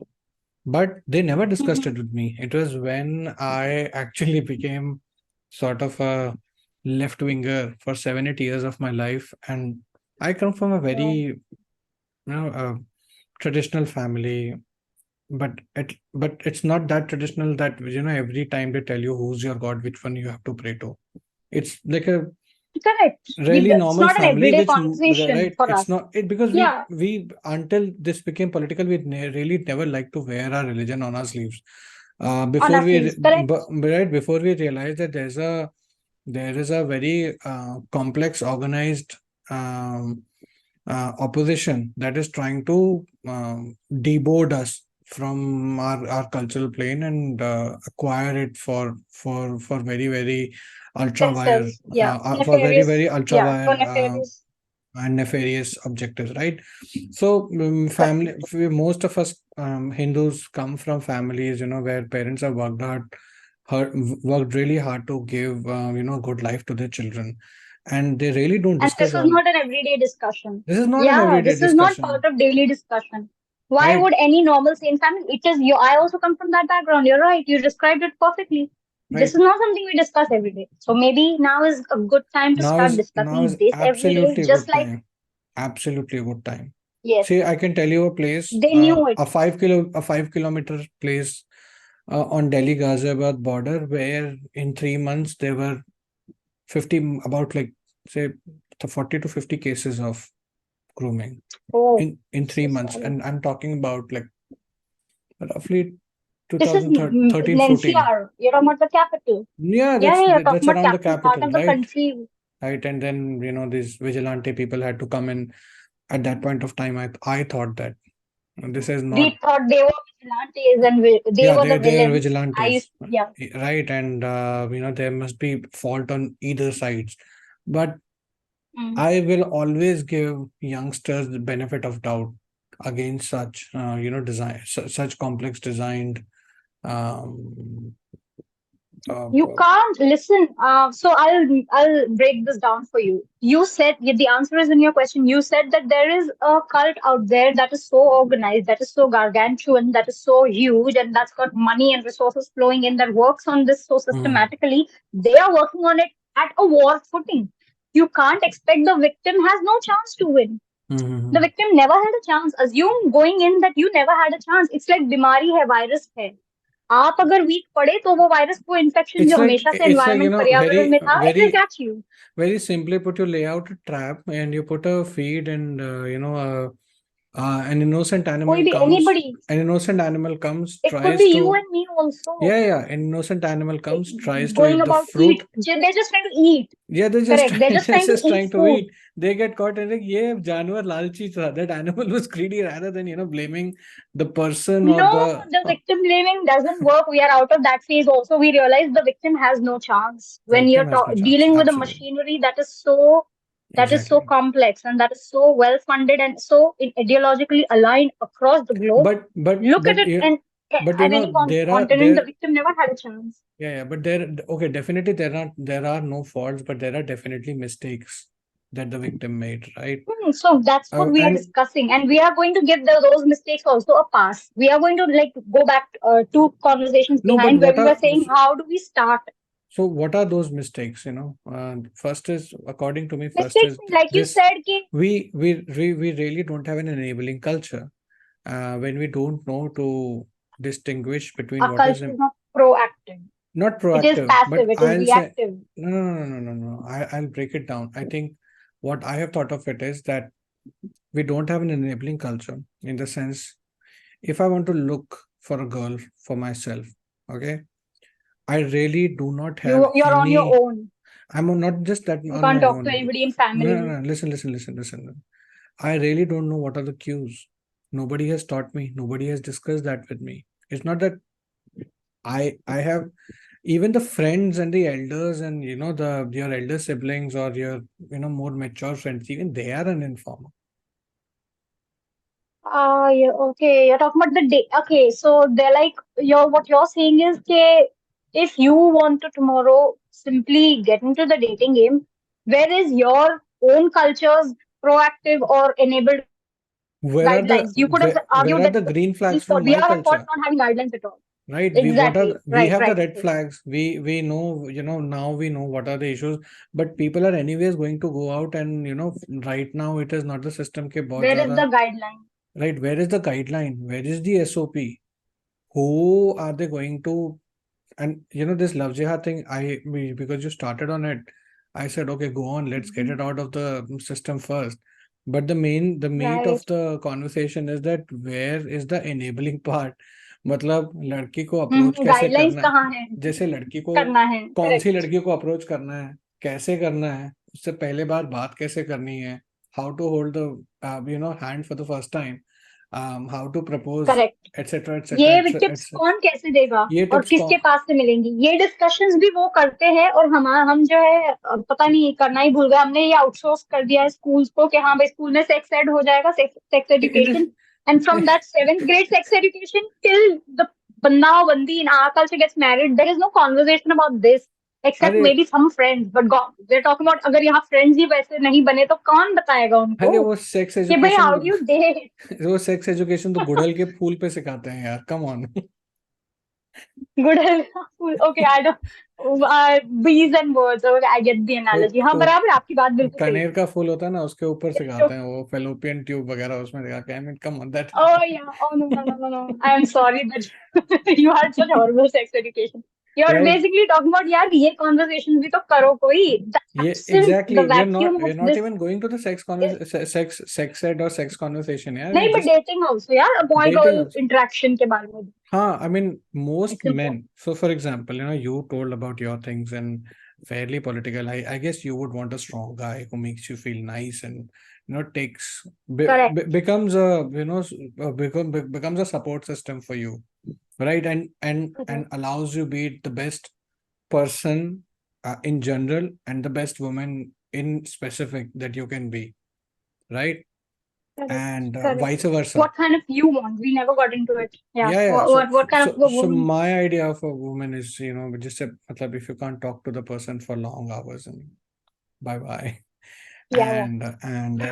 Speaker 1: But they never discussed
Speaker 2: Mhm.
Speaker 1: it with me. It was when I actually became sort of a left winger for 7, 8 years of my life, and I come from a very,
Speaker 2: Right.
Speaker 1: traditional family, but it's not that traditional that every time they tell you who's your god, which one you have to pray to. It's like a
Speaker 2: Correct.
Speaker 1: really
Speaker 2: It's
Speaker 1: normal
Speaker 2: not an
Speaker 1: family,
Speaker 2: everyday
Speaker 1: which
Speaker 2: conversation
Speaker 1: right,
Speaker 2: for
Speaker 1: it's
Speaker 2: us.
Speaker 1: not it because
Speaker 2: Yeah.
Speaker 1: we until this became political, we really never like to wear our religion on our sleeves. Before we
Speaker 2: Honestly, correct.
Speaker 1: right before we realize that there is a very complex organized um, opposition that is trying to deboard us from our cultural plane and acquire it for very very ultra wire
Speaker 2: Themselves. Yeah.
Speaker 1: for very
Speaker 2: Nefarious.
Speaker 1: very ultra
Speaker 2: Yeah. For
Speaker 1: wire
Speaker 2: nefarious.
Speaker 1: and nefarious objectives, right? So
Speaker 2: Correct.
Speaker 1: most of us Hindus come from families where parents have worked really hard to give good life to their children, and they really don't
Speaker 2: And
Speaker 1: discuss
Speaker 2: this is
Speaker 1: all.
Speaker 2: not an everyday discussion.
Speaker 1: This is not an
Speaker 2: Yeah,
Speaker 1: everyday
Speaker 2: this is not part
Speaker 1: discussion,
Speaker 2: of daily discussion. Why
Speaker 1: right?
Speaker 2: would any normal sane family? It is you. I also come from that background. You're right. You described it perfectly. This
Speaker 1: Right.
Speaker 2: is not something we discuss every day. So maybe now is a good time to start
Speaker 1: Now
Speaker 2: discussing
Speaker 1: is
Speaker 2: this every day.
Speaker 1: absolutely a
Speaker 2: Just
Speaker 1: good
Speaker 2: like,
Speaker 1: time. Absolutely a good time.
Speaker 2: yes,
Speaker 1: See, I can tell you a place,
Speaker 2: they knew it.
Speaker 1: a 5 kilometer place on Delhi Ghaziabad border, where in 3 months there were 50, about like say 40 to 50 cases of grooming
Speaker 2: Oh,
Speaker 1: in
Speaker 2: I'm
Speaker 1: three
Speaker 2: so
Speaker 1: months,
Speaker 2: sorry.
Speaker 1: and I'm talking about like roughly
Speaker 2: This is
Speaker 1: 2013
Speaker 2: in
Speaker 1: 14.
Speaker 2: NCR. You're talking about the capital.
Speaker 1: Yeah,
Speaker 2: Yeah, yeah, you're
Speaker 1: that's
Speaker 2: talking about
Speaker 1: around the
Speaker 2: capital part
Speaker 1: capital,
Speaker 2: of the
Speaker 1: right?
Speaker 2: country.
Speaker 1: Right, and then these vigilante people had to come in. At that point of time, I thought that this is not.
Speaker 2: We thought they were vigilantes and they
Speaker 1: Yeah,
Speaker 2: were the
Speaker 1: they are
Speaker 2: villains. I used,
Speaker 1: vigilantes,
Speaker 2: yeah.
Speaker 1: right? And there must be fault on either sides, but
Speaker 2: Mm.
Speaker 1: I will always give youngsters the benefit of doubt against such such complex designed um,
Speaker 2: You can't listen. So I'll break this down for you. You said, yeah, the answer is in your question. You said that there is a cult out there that is so organized, that is so gargantuan, that is so huge, and that's got money and resources flowing in, that works on this so
Speaker 1: mm,
Speaker 2: systematically. They are working on it at a war footing. You can't expect the victim has no chance to win. The
Speaker 1: mm.
Speaker 2: victim never had a chance. Assume going in that you never had a chance. It's like बीमारी है, virus है. आप अगर week पड़े तो वो virus को infection जो हमेशा से
Speaker 1: It's like
Speaker 2: एनवायरमेंट पर्यावरण में था, it will
Speaker 1: very
Speaker 2: catch you.
Speaker 1: very simply put, you lay out a trap and you put a feed, and an innocent
Speaker 2: कोई
Speaker 1: animal
Speaker 2: भी
Speaker 1: comes.
Speaker 2: Anybody.
Speaker 1: An innocent animal comes,
Speaker 2: It could be
Speaker 1: tries
Speaker 2: you
Speaker 1: to.
Speaker 2: and me also.
Speaker 1: Yeah, yeah. An innocent animal comes, tries to
Speaker 2: Going
Speaker 1: eat the
Speaker 2: about eat.
Speaker 1: fruit.
Speaker 2: They're just trying to eat.
Speaker 1: Yeah, they're just
Speaker 2: Correct. They're just
Speaker 1: they're
Speaker 2: trying to
Speaker 1: just
Speaker 2: eat
Speaker 1: trying to
Speaker 2: food.
Speaker 1: eat. They get caught and like, yeah, जानवर लालची था. That animal was greedy rather than blaming the person or
Speaker 2: No,
Speaker 1: the.
Speaker 2: the victim blaming doesn't work. We are out of that phase also. We realize the victim has no chance
Speaker 1: The
Speaker 2: when
Speaker 1: victim
Speaker 2: you're
Speaker 1: has no chance.
Speaker 2: dealing with a
Speaker 1: Absolutely,
Speaker 2: machinery that is so
Speaker 1: exactly.
Speaker 2: complex and that is so well funded and so ideologically aligned across the globe.
Speaker 1: But but
Speaker 2: Look at
Speaker 1: but
Speaker 2: it,
Speaker 1: you
Speaker 2: and
Speaker 1: but
Speaker 2: at any
Speaker 1: there are
Speaker 2: continent, the
Speaker 1: there.
Speaker 2: victim never had a chance.
Speaker 1: Yeah, but okay, definitely there are no faults, but there are definitely mistakes that the victim made, right?
Speaker 2: So that's what we are
Speaker 1: And
Speaker 2: discussing, and we are going to give those mistakes also a pass. We are going to like go back two conversations
Speaker 1: no, but
Speaker 2: behind where we were saying how do we start
Speaker 1: what are those mistakes? First is, according to me, first
Speaker 2: mistakes.
Speaker 1: is
Speaker 2: Like you
Speaker 1: this:
Speaker 2: said, ki
Speaker 1: we really don't have an enabling culture. When we don't know to distinguish between
Speaker 2: our
Speaker 1: what is
Speaker 2: culture is not proactive;
Speaker 1: not
Speaker 2: it is
Speaker 1: proactive, but
Speaker 2: passive, it is
Speaker 1: I'll say
Speaker 2: reactive.
Speaker 1: no. I'll break it down. I think what I have thought of it is that we don't have an enabling culture, in the sense, if I want to look for a girl for myself, okay, I really do not have
Speaker 2: You're on your
Speaker 1: any.
Speaker 2: own.
Speaker 1: I'm not just that
Speaker 2: You
Speaker 1: on
Speaker 2: can't
Speaker 1: my
Speaker 2: talk to
Speaker 1: own.
Speaker 2: anybody in
Speaker 1: No, no,
Speaker 2: family.
Speaker 1: no. Listen, listen, listen, listen. I really don't know what are the cues. Nobody has taught me. Nobody has discussed that with me. It's not that I have even the friends and the elders and the your elder siblings or your more mature friends, even they are uninformed.
Speaker 2: Yeah, okay. You're talking about the day. Okay, so they're like what you're saying is that if you want to tomorrow simply get into the dating game, where is your own culture's proactive or enabled guidelines? You could have argued that
Speaker 1: Where
Speaker 2: we
Speaker 1: are the
Speaker 2: are
Speaker 1: green
Speaker 2: taught
Speaker 1: flags
Speaker 2: not
Speaker 1: from
Speaker 2: having
Speaker 1: my
Speaker 2: guidelines at
Speaker 1: culture?
Speaker 2: all.
Speaker 1: Right, we
Speaker 2: Exactly.
Speaker 1: what are
Speaker 2: Right,
Speaker 1: we
Speaker 2: right,
Speaker 1: have the
Speaker 2: right.
Speaker 1: red flags, we know, now we know what are the issues, but people are anyways going to go out and right now it is not the system ke bahut
Speaker 2: Where is
Speaker 1: zyada.
Speaker 2: the guideline?
Speaker 1: Right, where is the guideline, where is the SOP, who are they going to? And this love jihad thing, because you started on it, I said, okay, go on, let's get it
Speaker 2: Mhm.
Speaker 1: out of the system first. But the meat of
Speaker 2: Right.
Speaker 1: the conversation is that where is the enabling part? मतलब लड़की को approach कैसे
Speaker 2: guidelines
Speaker 1: करना है,
Speaker 2: कहाँ है?
Speaker 1: जैसे लड़की को
Speaker 2: करना है,
Speaker 1: कौन सी
Speaker 2: करेक्ट।
Speaker 1: लड़की को अप्रोच करना है, कैसे करना है, उससे पहले बार बात कैसे करनी है, how to hold the hand for the first time, how to propose,
Speaker 2: correct.
Speaker 1: Etcetera etcetera
Speaker 2: ये टिप्स
Speaker 1: एटसेट्रा।
Speaker 2: कौन कैसे देगा
Speaker 1: ये
Speaker 2: और
Speaker 1: टिप्स
Speaker 2: किसके पास से मिलेंगी? ये डिस्कशंस भी वो करते हैं और हम जो है पता नहीं करना ही भूल गए। हमने ये आउटसोर्स कर दिया है स्कूल्स को कि हाँ भाई स्कूल में सेक्स एड हो जाएगा, sex education, and from that seventh grade sex education till the बंदा or बंदी in our culture gets married, there is no conversation about this except
Speaker 1: अरे
Speaker 2: maybe some friends, but God, we're talking about अगर यहाँ friends ही वैसे नहीं बने तो कौन बताएगा
Speaker 1: अरे
Speaker 2: उनको
Speaker 1: वो सेक्स
Speaker 2: कि भाई
Speaker 1: education,
Speaker 2: how do you date?
Speaker 1: वो सेक्स एजुकेशन तो गुड़हल के फूल पे सिखाते हैं यार, come on.
Speaker 2: Good health. Okay, I don't. Bees and words. Okay, I get the
Speaker 1: वो
Speaker 2: analogy. हाँ
Speaker 1: वो
Speaker 2: बराबर आपकी बात बिल्कुल सही है.
Speaker 1: कनेर का फूल होता है ना, उसके ऊपर
Speaker 2: तो
Speaker 1: सिखाते हैं वो फेलोपियन ट्यूब वगैरह उसमें दिखा के, I mean come on that.
Speaker 2: oh yeah. Oh no no no no no. I am sorry that you had such horrible sex education. You're
Speaker 1: right,
Speaker 2: basically talking about यार ये conversations भी तो करो कोई. The
Speaker 1: ये
Speaker 2: absence,
Speaker 1: exactly,
Speaker 2: the vacuum
Speaker 1: we are
Speaker 2: of
Speaker 1: not
Speaker 2: this
Speaker 1: even going to the
Speaker 2: is
Speaker 1: sex ed और sex conversation यार, we
Speaker 2: नहीं, but
Speaker 1: जस्ट
Speaker 2: dating also यार boy
Speaker 1: डेटिंग।
Speaker 2: girl interaction के बारे में भी.
Speaker 1: Huh, I mean, most
Speaker 2: It's important.
Speaker 1: men. So, for example, you told about your things and fairly political. I guess you would want a strong guy who makes you feel nice and takes
Speaker 2: Correct.
Speaker 1: becomes a becomes a support system for you, right? And
Speaker 2: Mhm.
Speaker 1: allows you be the best person in general and the best woman in specific that you can be, right?
Speaker 2: Correct.
Speaker 1: And
Speaker 2: Correct.
Speaker 1: vice versa.
Speaker 2: What kind of you want? We never got into it. Yeah.
Speaker 1: Yeah, yeah.
Speaker 2: What kind of a
Speaker 1: So
Speaker 2: woman?
Speaker 1: my idea of a woman is, just a, matlab, if you can't talk to the person for long hours, and bye bye,
Speaker 2: Yeah, yeah.
Speaker 1: and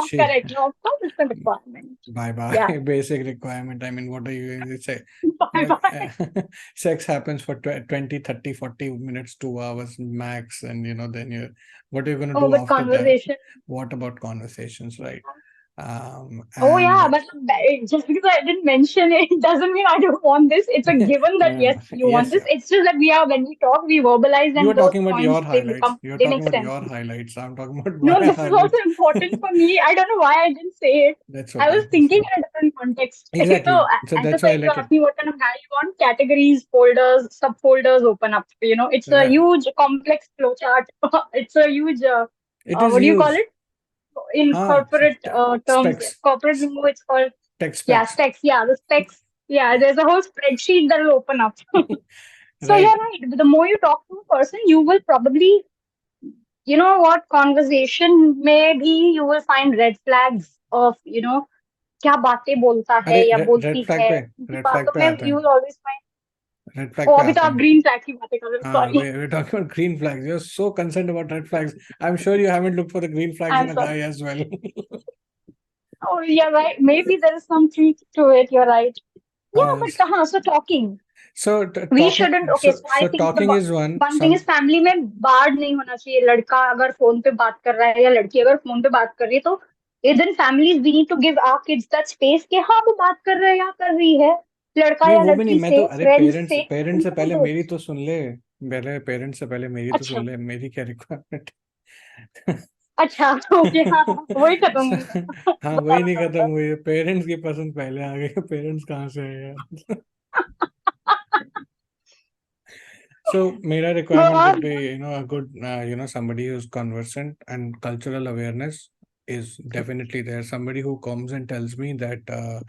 Speaker 1: she
Speaker 2: Correct. No, of course, it's a requirement.
Speaker 1: bye
Speaker 2: Yeah.
Speaker 1: bye basic requirement. I mean, what are you going to say?
Speaker 2: Bye
Speaker 1: Like,
Speaker 2: bye.
Speaker 1: sex happens for 20, 30, 40 minutes, 2 hours max, and then what are you going to
Speaker 2: Oh,
Speaker 1: do
Speaker 2: but
Speaker 1: after that?
Speaker 2: conversation.
Speaker 1: What about conversations, right?
Speaker 2: Oh
Speaker 1: And
Speaker 2: yeah, but just because I didn't mention it doesn't mean I don't want this. It's a given
Speaker 1: no,
Speaker 2: that
Speaker 1: no,
Speaker 2: yes,
Speaker 1: no.
Speaker 2: you want
Speaker 1: Yes,
Speaker 2: this.
Speaker 1: yeah.
Speaker 2: It's just that when we talk, we verbalize,
Speaker 1: You are
Speaker 2: and those
Speaker 1: talking about
Speaker 2: points
Speaker 1: your
Speaker 2: they
Speaker 1: highlights.
Speaker 2: become
Speaker 1: You're
Speaker 2: they
Speaker 1: talking
Speaker 2: make
Speaker 1: about
Speaker 2: sense.
Speaker 1: your highlights. I'm talking about
Speaker 2: No,
Speaker 1: my
Speaker 2: this is also
Speaker 1: highlights.
Speaker 2: important for me. I don't know why I didn't say it.
Speaker 1: That's
Speaker 2: I
Speaker 1: okay.
Speaker 2: was
Speaker 1: That's
Speaker 2: thinking
Speaker 1: fine.
Speaker 2: in a different context. So,
Speaker 1: Exactly. So
Speaker 2: as
Speaker 1: that's
Speaker 2: just
Speaker 1: why I
Speaker 2: like you
Speaker 1: let it.
Speaker 2: asked me what kind of guy you want, categories, folders, subfolders open up. It's a
Speaker 1: Right.
Speaker 2: huge complex flowchart. It's a huge,
Speaker 1: It is
Speaker 2: what do you call
Speaker 1: huge.
Speaker 2: it? In
Speaker 1: Huh.
Speaker 2: corporate terms,
Speaker 1: Specs.
Speaker 2: corporate lingo, it's called,
Speaker 1: Tech
Speaker 2: yeah,
Speaker 1: specs.
Speaker 2: specs. Yeah, the specs. Yeah, there's a whole spreadsheet that will open up. So
Speaker 1: Right.
Speaker 2: you're right. The more you talk to a person, you will probably, what conversation maybe you will find red flags of, क्या बातें बोलता है
Speaker 1: अरे
Speaker 2: या
Speaker 1: red
Speaker 2: बोलती
Speaker 1: flag
Speaker 2: है
Speaker 1: पे,
Speaker 2: उनकी
Speaker 1: रेड फ्लैग
Speaker 2: बातों
Speaker 1: पे
Speaker 2: में
Speaker 1: आते
Speaker 2: you
Speaker 1: हैं,
Speaker 2: will always find.
Speaker 1: Red flag
Speaker 2: ओ
Speaker 1: पे
Speaker 2: अभी तो
Speaker 1: आते
Speaker 2: आप
Speaker 1: हैं।
Speaker 2: ग्रीन फ्लैग की बातें कर रहे हो,
Speaker 1: हाँ,
Speaker 2: sorry.
Speaker 1: we're talking about green flags. You're so concerned about red flags. I'm sure you haven't looked for the green flags
Speaker 2: I
Speaker 1: in
Speaker 2: am
Speaker 1: a
Speaker 2: sorry.
Speaker 1: guy as well.
Speaker 2: Oh, you're right. Maybe there is some truth to it. You're right. Yeah,
Speaker 1: uh,
Speaker 2: but so talking.
Speaker 1: so
Speaker 2: We
Speaker 1: talking,
Speaker 2: shouldn't. Okay,
Speaker 1: so
Speaker 2: so I
Speaker 1: so
Speaker 2: think
Speaker 1: talking is one.
Speaker 2: one thing is
Speaker 1: Some
Speaker 2: family में बाढ़ नहीं होना चाहिए. लड़का अगर phone पे बात कर रहा है या लड़की अगर फोन पे बात कर रही है तो within families we need to give our kids that space कि हाँ वो बात कर रहा है या कर रही है, लड़का
Speaker 1: नहीं,
Speaker 2: या
Speaker 1: वो भी नहीं,
Speaker 2: लड़की
Speaker 1: मैं तो
Speaker 2: से
Speaker 1: अरे
Speaker 2: फ्रेंड्स
Speaker 1: पेरेंट्स
Speaker 2: से
Speaker 1: पेरेंट्स से
Speaker 2: उनको
Speaker 1: पहले
Speaker 2: दो.
Speaker 1: मेरी तो सुन ले। पहले पेरेंट्स से पहले मेरी तो
Speaker 2: अच्छा.
Speaker 1: सुन ले, मेरी क्या रिक्वायरमेंट।
Speaker 2: अच्छा. ओके. हाँ हाँ, वही खत्म नहीं हुआ.
Speaker 1: हाँ,
Speaker 2: बता
Speaker 1: वही नहीं
Speaker 2: बता
Speaker 1: खत्म
Speaker 2: बता.
Speaker 1: हुई, पेरेंट्स की पसंद पहले आ गई, पेरेंट्स कहाँ से है यार। So, mera
Speaker 2: Go
Speaker 1: requirement would
Speaker 2: on.
Speaker 1: be, a good, somebody who's conversant and cultural awareness is definitely there. Somebody who comes and tells me that, so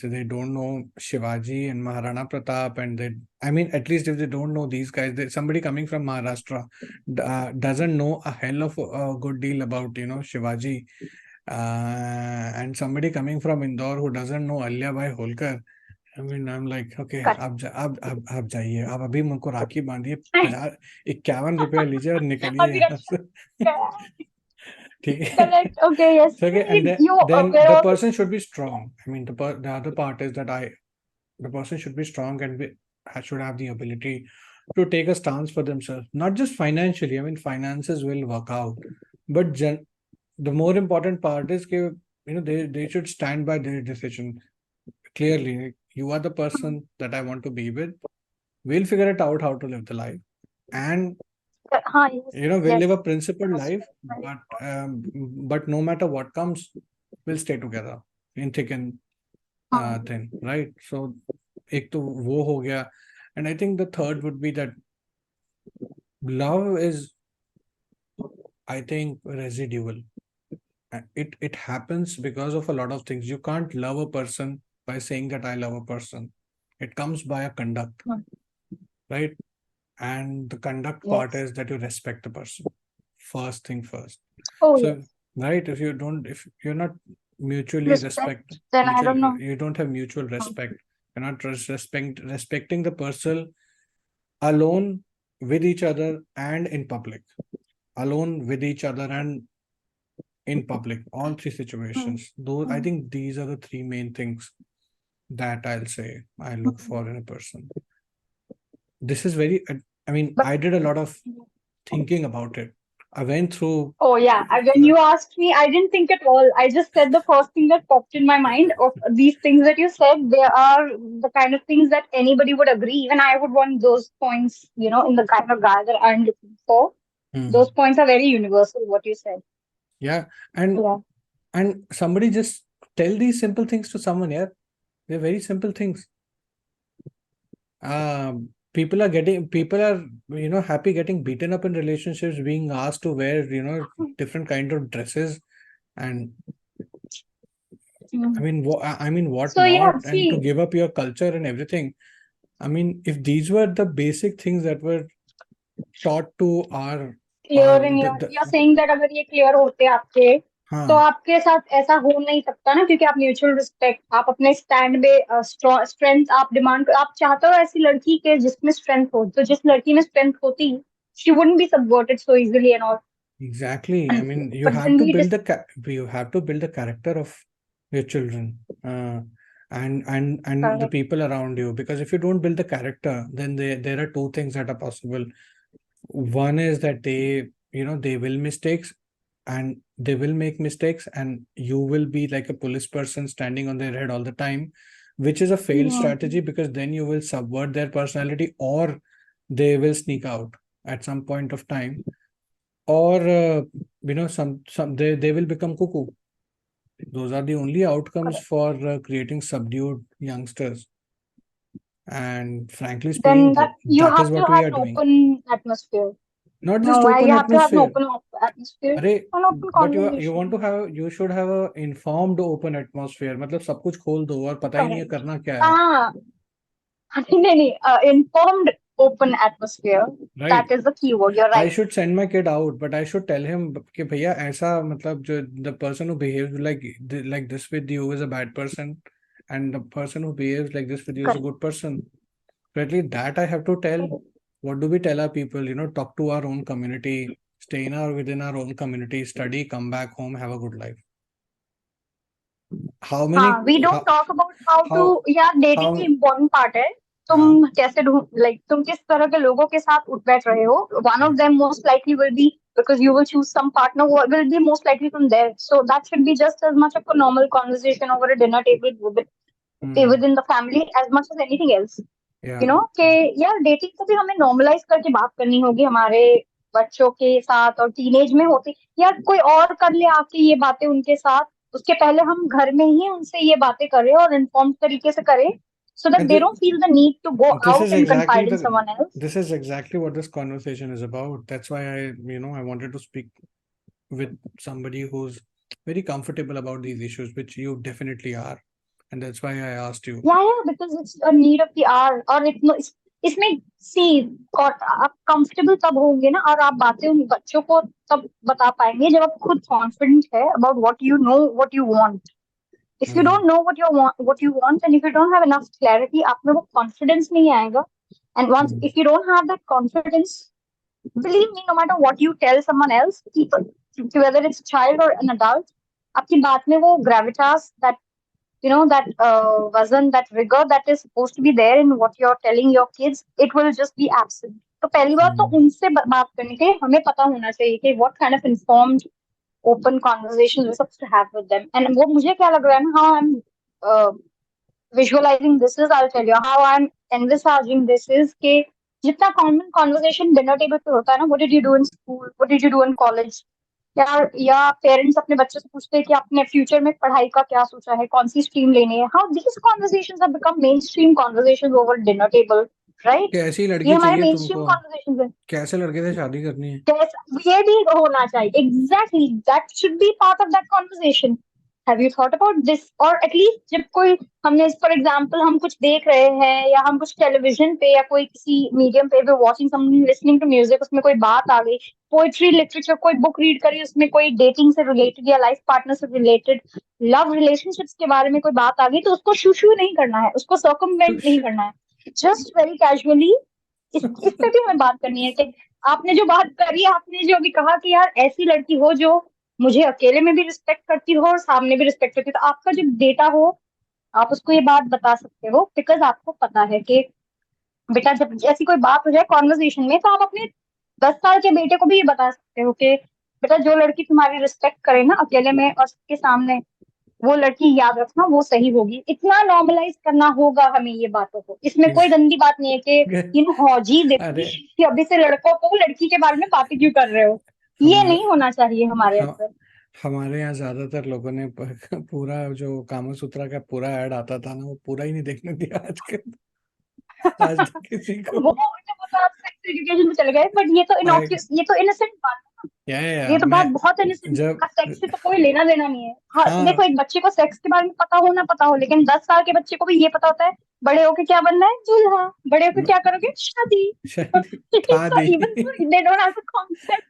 Speaker 1: they don't know Shivaji and Maharana Pratap, and I mean, at least if they don't know these guys, somebody coming from Maharashtra doesn't know a hell of a good deal about, Shivaji, and somebody coming from Indore who doesn't know Alya Bhai Holkar. I mean, I'm like, okay,
Speaker 2: Correct.
Speaker 1: आप जाइए, आप अभी मुझको राखी बांधिए, 51 रुपया लीजिए और निकलिए
Speaker 2: अभी
Speaker 1: यहाँ से.
Speaker 2: अच्छा.
Speaker 1: ठीक है.
Speaker 2: Correct. Okay. Yes.
Speaker 1: So, okay, and
Speaker 2: You
Speaker 1: then
Speaker 2: aware
Speaker 1: the
Speaker 2: of?
Speaker 1: person should be strong. I mean, the other part is that the person should be strong and should have the ability to take a stance for themselves, not just financially. I mean, finances will work out, but the more important part is that, they should stand by their decision clearly. Like, you are the person that I want to be with. We'll figure it out how to live the life, and
Speaker 2: Yes.
Speaker 1: we'll
Speaker 2: Yes.
Speaker 1: live a principled
Speaker 2: That's
Speaker 1: life.
Speaker 2: right.
Speaker 1: But no matter what comes, we'll stay together in thick and thin, right? So, एक तो वो हो गया, and I think the third would be that love is, I think, residual. It happens because of a lot of things. You can't love a person by saying that I love a person. It comes by a conduct, right? And the conduct part
Speaker 2: Yes.
Speaker 1: is that you respect the person. First thing first.
Speaker 2: Oh
Speaker 1: So,
Speaker 2: yes.
Speaker 1: right, if you're not mutually
Speaker 2: Respect. Then I don't know.
Speaker 1: you don't have mutual respect. You're not respecting the person alone, with each other, and in public. Alone, with each other, and in public. All three situations. Those, I think, these are the three main things that I'll say I look for in a person. This is very. I mean,
Speaker 2: But
Speaker 1: I did a lot of thinking about it. I went through.
Speaker 2: oh yeah, when you asked me, I didn't think at all. I just said the first thing that popped in my mind of these things that you said. They are the kind of things that anybody would agree. Even I would want those points, in the kind of guy that I'm looking for. Those points are very universal. What you said.
Speaker 1: Yeah, and
Speaker 2: Yeah.
Speaker 1: and somebody just tell these simple things to someone. Yeah, they're very simple things. People are happy getting beaten up in relationships, being asked to wear different kind of dresses, and
Speaker 2: Mm.
Speaker 1: I mean what
Speaker 2: So yeah,
Speaker 1: not, and to
Speaker 2: see,
Speaker 1: give up your culture and everything. I mean, if these were the basic things that were taught to our
Speaker 2: clear in you're saying that अगर ये clear होते आपके तो
Speaker 1: हाँ,
Speaker 2: आपके साथ ऐसा हो नहीं सकता ना क्योंकि आप म्यूचुअल रिस्पेक्ट आप अपने स्टैंड पे स्ट्रेंथ आप डिमांड आप चाहते हो ऐसी लड़की के जिसमें स्ट्रेंथ हो तो जिस लड़की में स्ट्रेंथ होती she wouldn't be subverted so easily and all
Speaker 1: exactly. I
Speaker 2: and
Speaker 1: mean,
Speaker 2: but when we just
Speaker 1: you have to build the character of your children, and the
Speaker 2: correct
Speaker 1: people around you. Because if you don't build the character, then there are two things that are possible. One is that they will mistakes, and they will make mistakes, and you will be like a police person standing on their head all the time, which is a failed strategy, because then you will subvert their personality, or they will sneak out at some point of time, or they will become cuckoo. Those are the only outcomes
Speaker 2: correct
Speaker 1: for creating subdued youngsters. And frankly
Speaker 2: then
Speaker 1: speaking,
Speaker 2: that you
Speaker 1: that is
Speaker 2: have to
Speaker 1: what we
Speaker 2: have
Speaker 1: are
Speaker 2: an
Speaker 1: doing.
Speaker 2: open atmosphere
Speaker 1: Not
Speaker 2: no
Speaker 1: just
Speaker 2: why
Speaker 1: open
Speaker 2: you have to have an
Speaker 1: atmosphere.
Speaker 2: open atmosphere
Speaker 1: अरे,
Speaker 2: an open
Speaker 1: but
Speaker 2: conversation
Speaker 1: you should have a informed open atmosphere. मतलब सब कुछ खोल दो और पता ही नहीं है
Speaker 2: correct
Speaker 1: करना क्या है.
Speaker 2: हाँ नहीं नहीं informed open atmosphere
Speaker 1: Right.
Speaker 2: that is the keyword you're
Speaker 1: I
Speaker 2: right
Speaker 1: should send my kid out, but I should tell him कि भैया ऐसा, मतलब जो the person who behaves like this with you is a bad person, and the person who behaves like this with you is a
Speaker 2: correct
Speaker 1: good person. So at least that I have to tell. What do we tell our people? Talk to our own community, stay within our own community, study, come back home, have a good life. How
Speaker 2: हाँ
Speaker 1: many
Speaker 2: we don't talk about how to
Speaker 1: how
Speaker 2: यार dating भी
Speaker 1: how
Speaker 2: important part है
Speaker 1: हाँ,
Speaker 2: तुम कैसे ढूंढ like तुम किस तरह के लोगों के साथ उठ बैठ रहे हो one of them most likely will be because you will choose some partner who will be most likely from there so that should be just as much of a normal conversation over a dinner table
Speaker 1: hmm,
Speaker 2: within the family as much as anything else
Speaker 1: yeah,
Speaker 2: कि यार dating को भी हमें normalise करके बात करनी होगी हमारे बच्चों के साथ और टीनेज में होती यार कोई और कर ले आके ये बातें उनके साथ उसके पहले हम घर में ही उनसे ये बातें करें और इन्फॉर्म तरीके से करें so that
Speaker 1: And
Speaker 2: they don't feel the need to go
Speaker 1: this
Speaker 2: out
Speaker 1: is
Speaker 2: and
Speaker 1: exactly
Speaker 2: confide in
Speaker 1: the
Speaker 2: someone else.
Speaker 1: this is exactly what this conversation is about. That's why I wanted to speak with somebody who's very comfortable about these issues, which you definitely are. And that's why I asked you.
Speaker 2: Yeah, because it's a need of the hour, और इसमें सी और आप comfortable तब होंगे ना, और आप बातें उन बच्चों को तब बता पाएंगे जब आप खुद कॉन्फिडेंट है about what you know, what you want. If you
Speaker 1: Hmm.
Speaker 2: don't know what you want, and if you don't have enough clarity, आप में वो confidence नहीं आएगा. And once
Speaker 1: Hmm.
Speaker 2: if you don't have that confidence, believe me, no matter what you tell someone else, people, whether it's a child or an adult, आपकी बात में वो gravitas, that that wasn't that rigor that is supposed to be there in what you're telling your kids, it will just be absent. तो पहली बात तो
Speaker 1: Hmm.
Speaker 2: उनसे बात करने के लिए हमें पता होना चाहिए कि what kind of informed open conversations we're supposed to have with them. And वो मुझे क्या लग रहा है ना, how I'm uh, visualizing this is, I'll tell you how I'm envisaging this is कि जितना common conversation dinner table पे होता है ना, what did you do in school, what did you do in college, या पेरेंट्स अपने बच्चे से पूछते हैं कि आपने फ्यूचर में पढ़ाई का क्या सोचा है, कौन सी स्ट्रीम लेनी है. How these conversations have become main stream conversations over dinner table, right?
Speaker 1: कैसी
Speaker 2: ये
Speaker 1: लड़की
Speaker 2: हमारे
Speaker 1: चाहिए
Speaker 2: मेन स्ट्रीम
Speaker 1: तुमको?
Speaker 2: कॉन्वर्सेशंस है.
Speaker 1: कैसे लड़के से शादी करनी है?
Speaker 2: ये भी होना चाहिए. Exactly, that should be part of that conversation. Have you thought about this? और एटलीस्ट जब कोई, हमने फॉर एग्जांपल हम कुछ देख रहे हैं या हम कुछ टेलीविजन पे या कोई किसी मीडियम पे watching someone listening to music, उसमें कोई बात आ गई, पोइट्री लिटरेचर कोई बुक रीड करी, उसमें कोई डेटिंग से रिलेटेड या लाइफ पार्टनर से रिलेटेड लव रिलेशनशिप्स के बारे में कोई बात आ गई, तो उसको शू शू नहीं करना है, उसको सर्कमवेंट नहीं करना है. जस्ट वेरी कैजुअली इस पे भी हमें बात करनी है कि आपने जो बात करी, आपने जो अभी कहा कि यार ऐसी लड़की हो जो मुझे अकेले में भी रिस्पेक्ट करती हो और सामने भी रिस्पेक्ट करती हो, तो आपका जो डेटा हो, आप उसको ये बात बता सकते हो, बिकॉज आपको पता है कि बेटा जब ऐसी कोई बात हो जाए कॉन्वर्जेशन में, तो आप अपने 10 साल के बेटे को भी ये बता सकते हो कि बेटा जो लड़की तुम्हारी रिस्पेक्ट करे ना अकेले में और सबके सामने, वो लड़की याद रखना वो सही होगी. इतना नॉर्मलाइज करना होगा हमें ये बातों को. इसमें कोई गंदी बात नहीं है कि हाँ जी
Speaker 1: अरे,
Speaker 2: देखिए कि अभी से लड़कों को लड़की के बारे में बातें क्यों कर रहे हो. ये
Speaker 1: हमारे
Speaker 2: नहीं होना चाहिए हमारे
Speaker 1: हम
Speaker 2: अंदर.
Speaker 1: हमारे यहाँ ज्यादातर लोगों ने पूरा जो कामा सूत्रा का पूरा ऐड आता था ना, वो पूरा ही नहीं देखने दिया आज तक किसी को।
Speaker 2: वो तो आप सेक्स एजुकेशन में चले गए, बट ये तो
Speaker 1: I,
Speaker 2: इनोक्यूस, ये तो इनोसेंट बात है. ये तो बात
Speaker 1: मैं
Speaker 2: बहुत इनोसेंट है,
Speaker 1: जब
Speaker 2: इसका सेक्स से तो कोई लेना देना नहीं है. हाँ
Speaker 1: हाँ
Speaker 2: देखो, एक बच्चे को सेक्स के बारे में पता हो, लेकिन 10 साल के बच्चे को भी ये पता होता है बड़े होके क्या बनना है, दूल्हा. बड़े होके
Speaker 1: मैं-
Speaker 2: क्या करोगे, शादी.
Speaker 1: शायद था
Speaker 2: So
Speaker 1: the.
Speaker 2: even though they don't have the concept,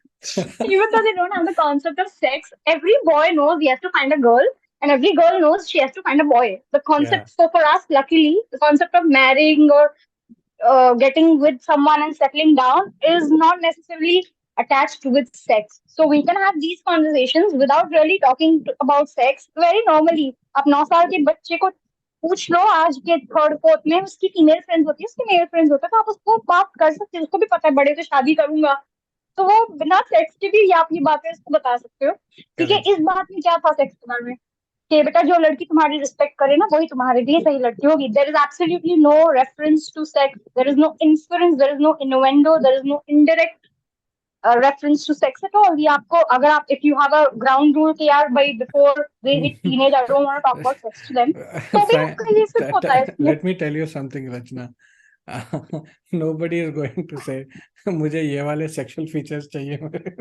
Speaker 2: even though they don't have the concept of sex, every boy knows he has to find a girl, and every girl knows she has to find a boy. The
Speaker 1: Yeah.
Speaker 2: concept, so for us, luckily, the concept of marrying or getting with someone and settling down is not necessarily attached with sex. So we can have these conversations without really talking about sex very normally. आप 9 साल के बच्चे को पूछ लो आज के third fourth में, उसकी फीमेल फ्रेंड्स होती है, उसके मेल फ्रेंड्स होते हैं, तो आप उसको बात कर सकते हैं. उसको भी पता है बड़े तो शादी करूंगा, तो वो बिना सेक्स के भी आप ये बातें उसको बता सकते हो. ठीक है,
Speaker 1: Correct.
Speaker 2: इस बात में क्या था सेक्स के बारे में कि बेटा जो लड़की तुम्हारी रिस्पेक्ट करे ना वही तुम्हारे लिए सही लड़की होगी. There is absolutely no reference to sex, there is no influence, there is no innuendo, there is no indirect reference to sex at all. ये आपको, अगर आप, if you have a ground rule कि यार भाई before they hit teenage I don't want to talk about sex to them, तो भी आपका ये सिर्फ होता है इसमें.
Speaker 1: Let me tell you something, Rachna. Nobody is going to say मुझे ये वाले सेक्सुअल फीचर्स चाहिए मेरे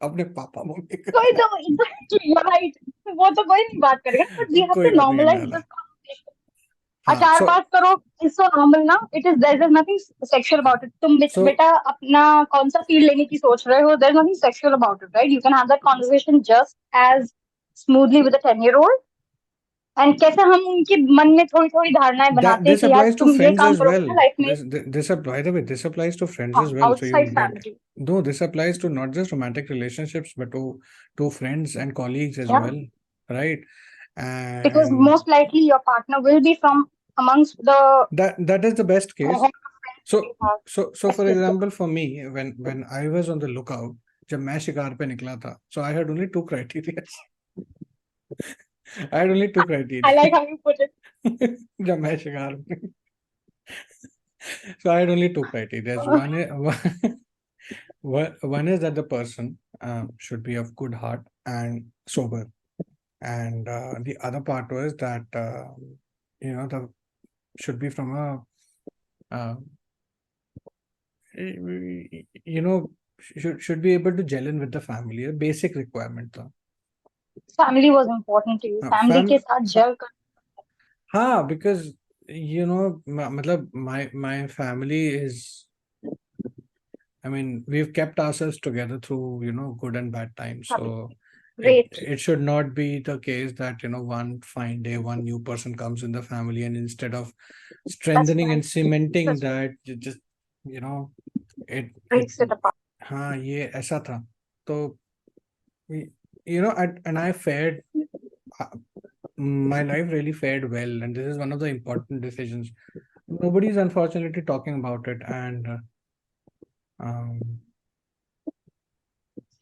Speaker 1: अपने पापा मम्मी
Speaker 2: कोई
Speaker 1: का।
Speaker 2: तो एग्जैक्टली राइट, वो तो कोई नहीं बात करेगा, बट वी हैव
Speaker 1: कोई
Speaker 2: टू
Speaker 1: बात नहीं करने
Speaker 2: नॉर्मलाइज
Speaker 1: वाला।
Speaker 2: This conversation.
Speaker 1: हाँ,
Speaker 2: अचार
Speaker 1: सो
Speaker 2: पास करो इज सो नॉर्मल ना, it is, there is nothing sexual about it. तुम
Speaker 1: सो
Speaker 2: बेटा अपना कौन सा फील्ड लेने की सोच रहे हो, there is nothing sexual about it, right? You can have that conversation just as smoothly with a 10 year old. And कैसे हम उनके मन में थोड़ी थोड़ी धारणाएं
Speaker 1: that
Speaker 2: बनाते हैं
Speaker 1: this
Speaker 2: कि यार
Speaker 1: applies to
Speaker 2: तुम ये
Speaker 1: friends
Speaker 2: काम
Speaker 1: as
Speaker 2: करोगे
Speaker 1: well.
Speaker 2: ना लाइफ में.
Speaker 1: This by the way, this applies to friends
Speaker 2: हाँ,
Speaker 1: as well. So
Speaker 2: outside
Speaker 1: you that
Speaker 2: family.
Speaker 1: no, this applies to not just romantic relationships, but to friends and colleagues as
Speaker 2: या,
Speaker 1: well, right?
Speaker 2: Because
Speaker 1: And
Speaker 2: most likely your partner will be from amongst the
Speaker 1: that is the best case.
Speaker 2: cohort of friends that
Speaker 1: So
Speaker 2: you have.
Speaker 1: so
Speaker 2: Yes,
Speaker 1: for
Speaker 2: yes, yes.
Speaker 1: example, for me, when I was on the lookout, जब मैं शिकार पे निकला था, so I had only two criteria. I had only two
Speaker 2: I like
Speaker 1: criteria.
Speaker 2: how you put it.
Speaker 1: जब मैं शिकार पे, so I had only two criteria. One is that the person should be of good heart and sober, and the other part was that the should be from a uh, you know should be able to gel in with the family, a basic requirement though.
Speaker 2: Family was important to you. Family
Speaker 1: Fam
Speaker 2: के साथ जल कर
Speaker 1: हाँ, because matlab my family is, I mean, we've kept ourselves together through, good and bad times.
Speaker 2: कभी
Speaker 1: So
Speaker 2: great.
Speaker 1: it should not be the case that, one fine day, one new person comes in the family, and instead of
Speaker 2: That's
Speaker 1: strengthening and
Speaker 2: right.
Speaker 1: cementing
Speaker 2: That's right.
Speaker 1: that, you just, you know, it
Speaker 2: Breaks it apart.
Speaker 1: हाँ ये ऐसा था. तो y- and I fared, uh, my life really fared well, and this is one of the important decisions. Nobody's unfortunately talking about it, and um,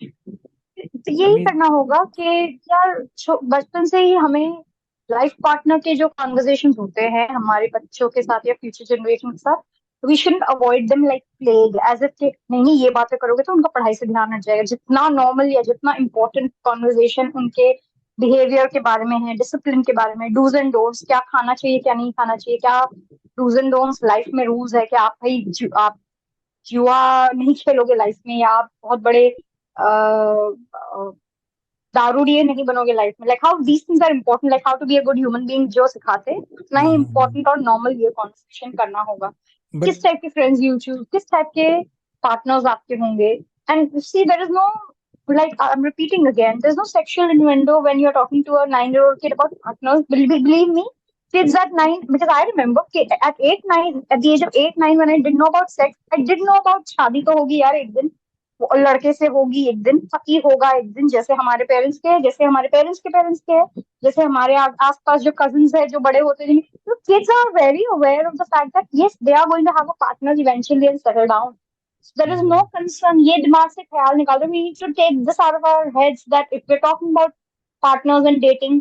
Speaker 2: तो
Speaker 1: I
Speaker 2: यही
Speaker 1: mean,
Speaker 2: करना होगा कि यार बचपन से ही हमें लाइफ पार्टनर के जो कॉन्वर्जेशन होते हैं हमारे बच्चों के साथ या फ्यूचर जनरेशन के साथ, we should avoid them like plague, as if नहीं नहीं ये बातें करोगे तो उनका पढ़ाई से ध्यान हट जाएगा। जितना नॉर्मल या जितना इंपॉर्टेंट कॉन्वर्जेशन उनके बिहेवियर के बारे में है, डिसिप्लिन के बारे में, डूज एंड डोंट्स, क्या खाना चाहिए क्या नहीं खाना चाहिए, क्या डूज एंड डोंट्स लाइफ में रूल्स है, कि आप भाई आप जुआ नहीं खेलोगे लाइफ में, या आप बहुत बड़े दारूडिये नहीं बनोगे लाइफ में, like how these things are important, like how to be a good human being जो सिखाते हैं उतना ही
Speaker 1: mm,
Speaker 2: इम्पोर्टेंट और नॉर्मल ये कॉन्वर्सेशन करना होगा।
Speaker 1: but
Speaker 2: किस टाइप के फ्रेंड्स यू चूज, किस टाइप के पार्टनर्स आपके होंगे। And see there is no, like I'm repeating again, there's no sexual innuendo when you're talking to a 9-year-old kid about partners. Believe me, kids at 9, because I remember at 8 9, at the age of 8 9, when I didn't know about sex, I did know about शादी तो होगी यार एक दिन, वो लड़के से होगी एक दिन, पति होगा एक दिन, जैसे हमारे पेरेंट्स के है, जैसे हमारे पेरेंट्स के है, जैसे हमारे आसपास जो कजिन्स है जो बड़े होते हैं, तो kids are very aware of the fact that yes, they are going to have a partner eventually and settle down. So there is no
Speaker 1: mm,
Speaker 2: concern, ये दिमाग से ख्याल निकाल दो, we need to take this out of our heads that if we're talking about partners and dating,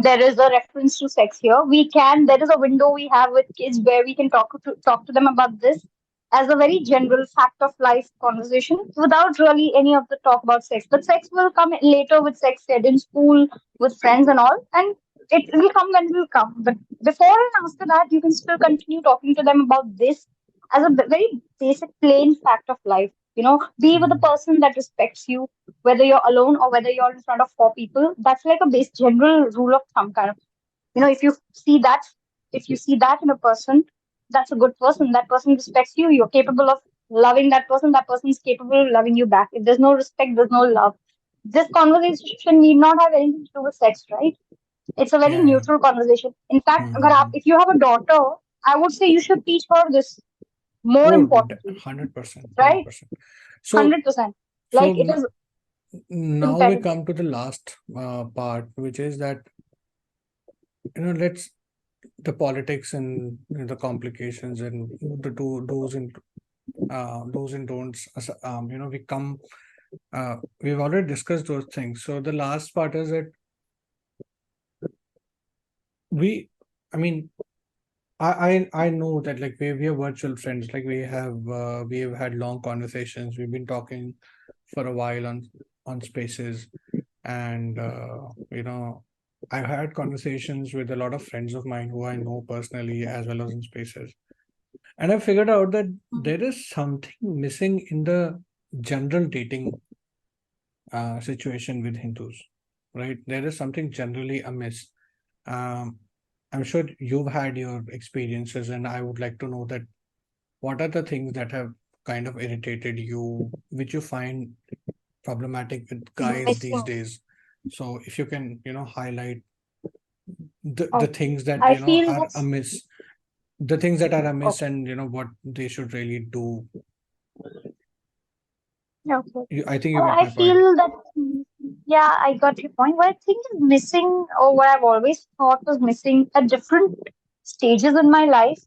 Speaker 2: there is a reference to sex here. We can, there is a window we have with kids where we can talk to them about this as a very general fact of life conversation without really any of the talk about sex. But sex will come later, with sex said in school with friends and all, and it will come when it will come. But before and after that, you can still continue talking to them about this as a very basic, plain fact of life. Be with a
Speaker 1: mm,
Speaker 2: person that respects you, whether you're alone or whether you're in front of four people. That's like a base general rule of thumb kind of. If you see that, in a person, that's a good person. That person respects you. You're capable of loving that person. That person is capable of loving you back. If there's no respect, there's no love. This conversation need not have anything to do with sex, right? It's a very
Speaker 1: yeah, yeah.
Speaker 2: neutral conversation. In fact,
Speaker 1: Mm.
Speaker 2: if you have a daughter, I would say you should teach her this more
Speaker 1: Oh,
Speaker 2: importantly,
Speaker 1: 100%,
Speaker 2: right?
Speaker 1: 100%. So,
Speaker 2: 100%.
Speaker 1: so
Speaker 2: Like it is
Speaker 1: now we
Speaker 2: imperative.
Speaker 1: come to the last part, which is that, let's the politics and the complications and the do's and don'ts. We come. We've already discussed those things. So the last part is that we, I mean, I know that like we are virtual friends. Like we have had long conversations. We've been talking for a while on spaces, and I've had conversations with a lot of friends of mine who I know personally as well as in spaces, and I figured out that there is something missing in the general dating situation with Hindus, right? There is something generally amiss. Um, I'm sure you've had your experiences, and I would like to know that what are the things that have kind of irritated you, which you find problematic with guys these
Speaker 2: Missing.
Speaker 1: days. So if you can, highlight the
Speaker 2: Okay.
Speaker 1: things that
Speaker 2: I feel
Speaker 1: are
Speaker 2: that's
Speaker 1: amiss, the things that are amiss,
Speaker 2: okay.
Speaker 1: and what they should really do.
Speaker 2: Okay.
Speaker 1: I think you get
Speaker 2: I
Speaker 1: my point.
Speaker 2: feel that, yeah, I got your point. What I think is missing, or what I've always thought was missing at different stages in my life.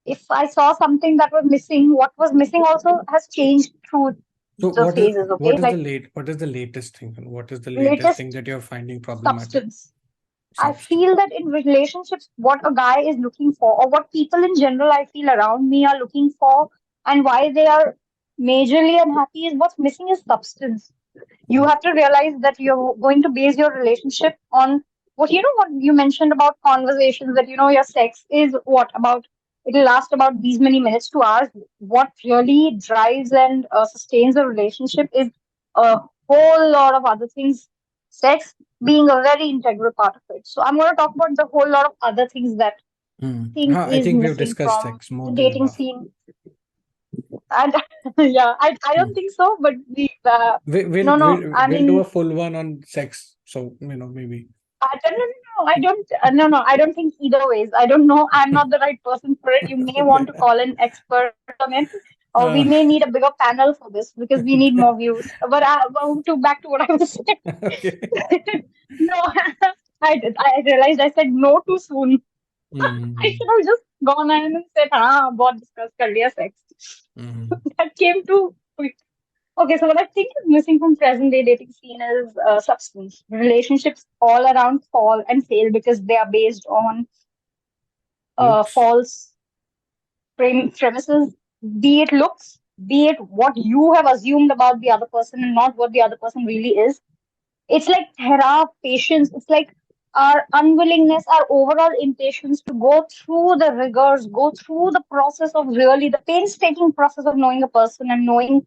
Speaker 2: If I saw something that was missing, what was missing also has changed through
Speaker 1: So
Speaker 2: the phases, okay? Like
Speaker 1: what is the latest thing, and what is the latest thing
Speaker 2: latest
Speaker 1: that you're finding problematic?
Speaker 2: substance. I
Speaker 1: Substance.
Speaker 2: feel that in relationships, what a guy is looking for, or what people in general I feel around me are looking for, and why they are majorly unhappy, is what's missing is substance. You have to realize that you're going to base your relationship on what you mentioned about conversations, that your sex is what about, it'll last about these many minutes to hours. What really drives and sustains a relationship is a whole lot of other things, sex being a very integral part of it. So I'm going to talk about the whole lot of other things that think
Speaker 1: I
Speaker 2: is
Speaker 1: think we have
Speaker 2: missing
Speaker 1: discussed
Speaker 2: from
Speaker 1: sex more
Speaker 2: the
Speaker 1: than
Speaker 2: dating
Speaker 1: enough.
Speaker 2: scene. And yeah, I don't
Speaker 1: Hmm.
Speaker 2: think so, but
Speaker 1: We, we'll,
Speaker 2: no,
Speaker 1: we'll
Speaker 2: I
Speaker 1: we'll do a
Speaker 2: mean,
Speaker 1: full one on sex. So maybe.
Speaker 2: I don't, no, I don't think either ways. I don't know. I'm not the right person for it. You may want
Speaker 1: Okay.
Speaker 2: to call an expert on it, or we may
Speaker 1: Uh,
Speaker 2: need a bigger panel for this because we need more views. But back to what I was
Speaker 1: okay.
Speaker 2: saying. No, I realized I said no too soon. I
Speaker 1: Hmm.
Speaker 2: should have just gone in and said, बहुत discuss कर लिया sex.
Speaker 1: Hmm.
Speaker 2: That came too quick. Okay, so what I think is missing from present day dating scene is substance. Relationships all around fall and fail because they are based on
Speaker 1: Looks.
Speaker 2: false premises, be it looks, be it what you have assumed about the other person and not what the other person really is. It's like thera, patience. It's like our unwillingness, our overall impatience to go through the rigors, go through the process of really the painstaking process of knowing a person and knowing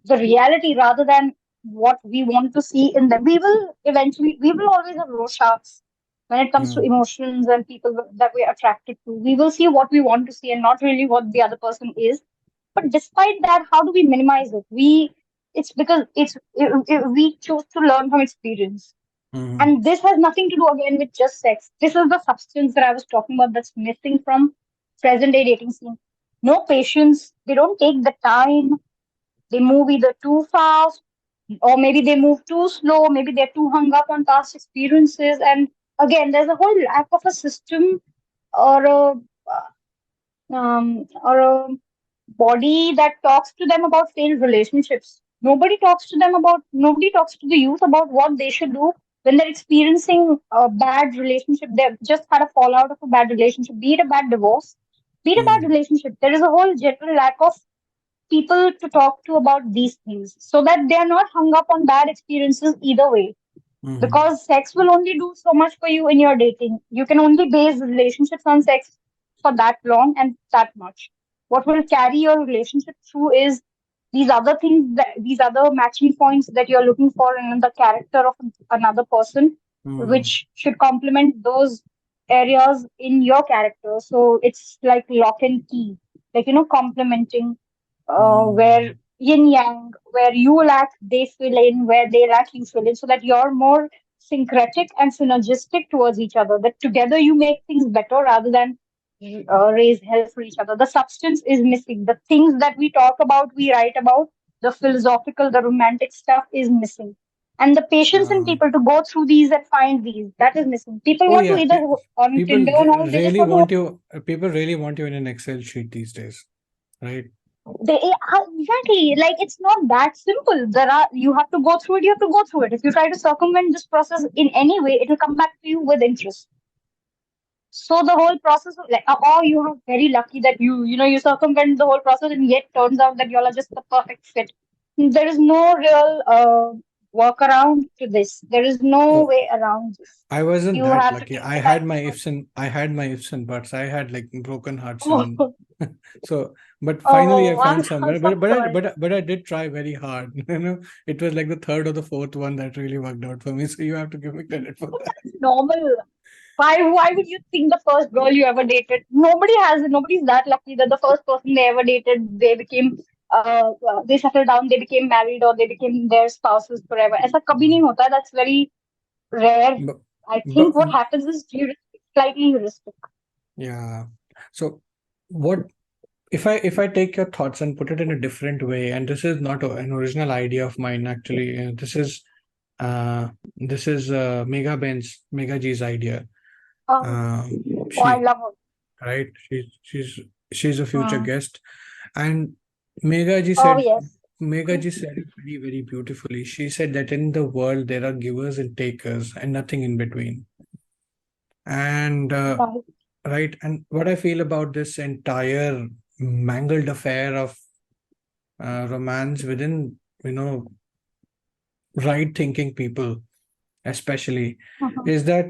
Speaker 2: the reality rather than what we want to see in them. We will always have Rorschachs when it comes to
Speaker 1: Hmm.
Speaker 2: emotions and people that we're attracted to. We will see what we want to see and not really what the other person is. But despite that, how do we minimize it? It's because we choose to learn from experience.
Speaker 1: Hmm.
Speaker 2: And this has nothing to do again with just sex. This is the substance that I was talking about that's missing from present day dating scene. No patience. They don't take the time, they move either too fast or maybe they move too slow. Maybe they're too hung up on past experiences. And again, there's a whole lack of a system or a body that talks to them about failed relationships. Nobody talks to the youth about what they should do when they're experiencing a bad relationship. They've just had a fallout of a bad relationship, be it a bad divorce, be it a bad
Speaker 1: Hmm.
Speaker 2: relationship. There is a whole general lack of people to talk to about these things so that they are not hung up on bad experiences either way.
Speaker 1: Hmm.
Speaker 2: Because sex will only do so much for you in your dating. You can only base relationships on sex for that long and that much. What will carry your relationship through is these other things, these other matching points that you're looking for in the character of another person,
Speaker 1: Hmm.
Speaker 2: which should complement those areas in your character. So it's like lock and key, like, complementing where
Speaker 1: Hmm.
Speaker 2: yin yang, where you lack, they fill in, where they lack, you fill in, so that you're more syncretic and synergistic towards each other. That together you make things better rather than raise hell for each other. The substance is missing. The things that we talk about, we write about, the philosophical, the romantic stuff is missing. And the patience in
Speaker 1: Uh,
Speaker 2: people to go through these and find these, that is missing. People
Speaker 1: oh
Speaker 2: want to
Speaker 1: yeah.
Speaker 2: either on
Speaker 1: People
Speaker 2: Tinder and all, they just
Speaker 1: really
Speaker 2: want to
Speaker 1: want you. People really want you in an Excel sheet these days, right?
Speaker 2: exactly, like it's not that simple. You have to go through it. You have to go through it. If you try to circumvent this process in any way, it will come back to you with interest. So the whole process of like, or you are very lucky that you circumvent the whole process, and yet turns out that you all are just the perfect fit. There is no real workaround to this. There is no
Speaker 1: Oh,
Speaker 2: way around this.
Speaker 1: I wasn't
Speaker 2: You
Speaker 1: that
Speaker 2: have to
Speaker 1: lucky.
Speaker 2: take the time to sort.
Speaker 1: I had my ifs and buts. I had like broken hearts and
Speaker 2: Oh,
Speaker 1: so. But finally, I
Speaker 2: oh,
Speaker 1: found
Speaker 2: I'm
Speaker 1: someone.
Speaker 2: so sorry.
Speaker 1: But I did try very hard. It was like the third or the fourth one that really worked out for me. So you have to give me credit for that.
Speaker 2: That's normal. Why would you think the first girl you ever dated? Nobody has it. Nobody's that lucky that the first person they ever dated, they settled down, they became married, or they became their spouses forever. ऐसा कभी नहीं होता. That's very rare.
Speaker 1: But,
Speaker 2: I
Speaker 1: but
Speaker 2: think what happens is slightly heuristic.
Speaker 1: yeah. So what if I take your thoughts and put it in a different way, and this is not an original idea of mine actually. Uh, this is Mega G's idea.
Speaker 2: Oh,
Speaker 1: Um,
Speaker 2: oh, I
Speaker 1: she
Speaker 2: love her.
Speaker 1: right. She's a future
Speaker 2: Hmm.
Speaker 1: guest, and Mega Ji
Speaker 2: Oh
Speaker 1: said
Speaker 2: yes.
Speaker 1: Mega Ji said it very very beautifully. She said that in the world there are givers and takers, and nothing in between. And
Speaker 2: Right.
Speaker 1: right, and what I feel about this entire mangled affair of romance within right thinking people especially,
Speaker 2: Mhm.
Speaker 1: is that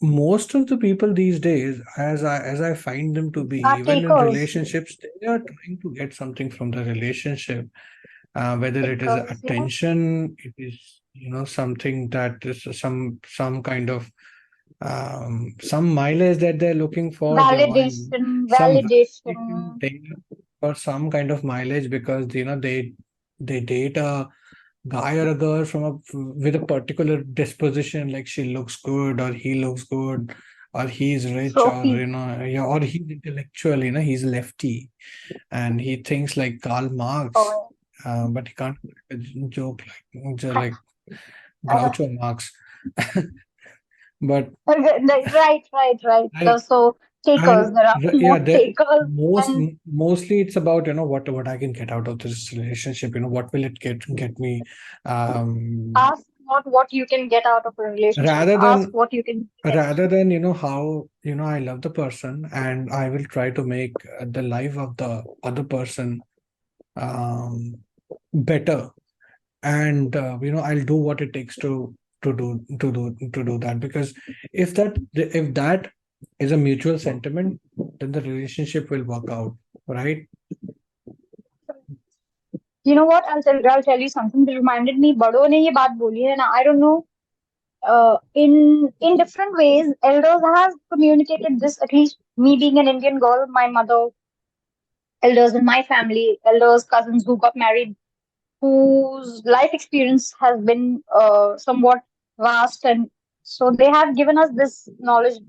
Speaker 1: most of the people these days, as I find them to be,
Speaker 2: Are
Speaker 1: even in
Speaker 2: takers.
Speaker 1: relationships, they are trying to get something from the relationship, whether it is
Speaker 2: Takers, yeah.
Speaker 1: attention, it is, something that is some kind of some mileage that they're looking for. They want
Speaker 2: Validation,
Speaker 1: some validation,
Speaker 2: validation.
Speaker 1: or some kind of mileage, because they date a guy or a girl from with a particular disposition, like she looks good or he looks good, or he's rich, or
Speaker 2: Trophy.
Speaker 1: yeah, or he's intellectual, he's lefty and he thinks like Karl Marx,
Speaker 2: Oh,
Speaker 1: but he can't make a joke like
Speaker 2: uh,
Speaker 1: Groucho Marx. But
Speaker 2: right.
Speaker 1: I
Speaker 2: So takers,
Speaker 1: and
Speaker 2: there are
Speaker 1: yeah,
Speaker 2: more
Speaker 1: that
Speaker 2: takers, and
Speaker 1: mostly it's about, what I can get out of this relationship, what will it get me, um
Speaker 2: ask not what you can get out of a relationship.
Speaker 1: rather
Speaker 2: Ask
Speaker 1: than
Speaker 2: what you can get.
Speaker 1: how I love the person, and I will try to make the life of the other person um better, and I'll do what it takes to do that, because if that is a mutual sentiment, then the relationship will work out, right?
Speaker 2: You know what? I'll tell you something. That reminded me. बड़ों ने ये बात बोली है ना. I don't know. In different ways, elders have communicated this. At least me being an Indian girl, my mother, elders in my family, elders, cousins who got married, whose life experience has been somewhat vast, and so they have given us this knowledge.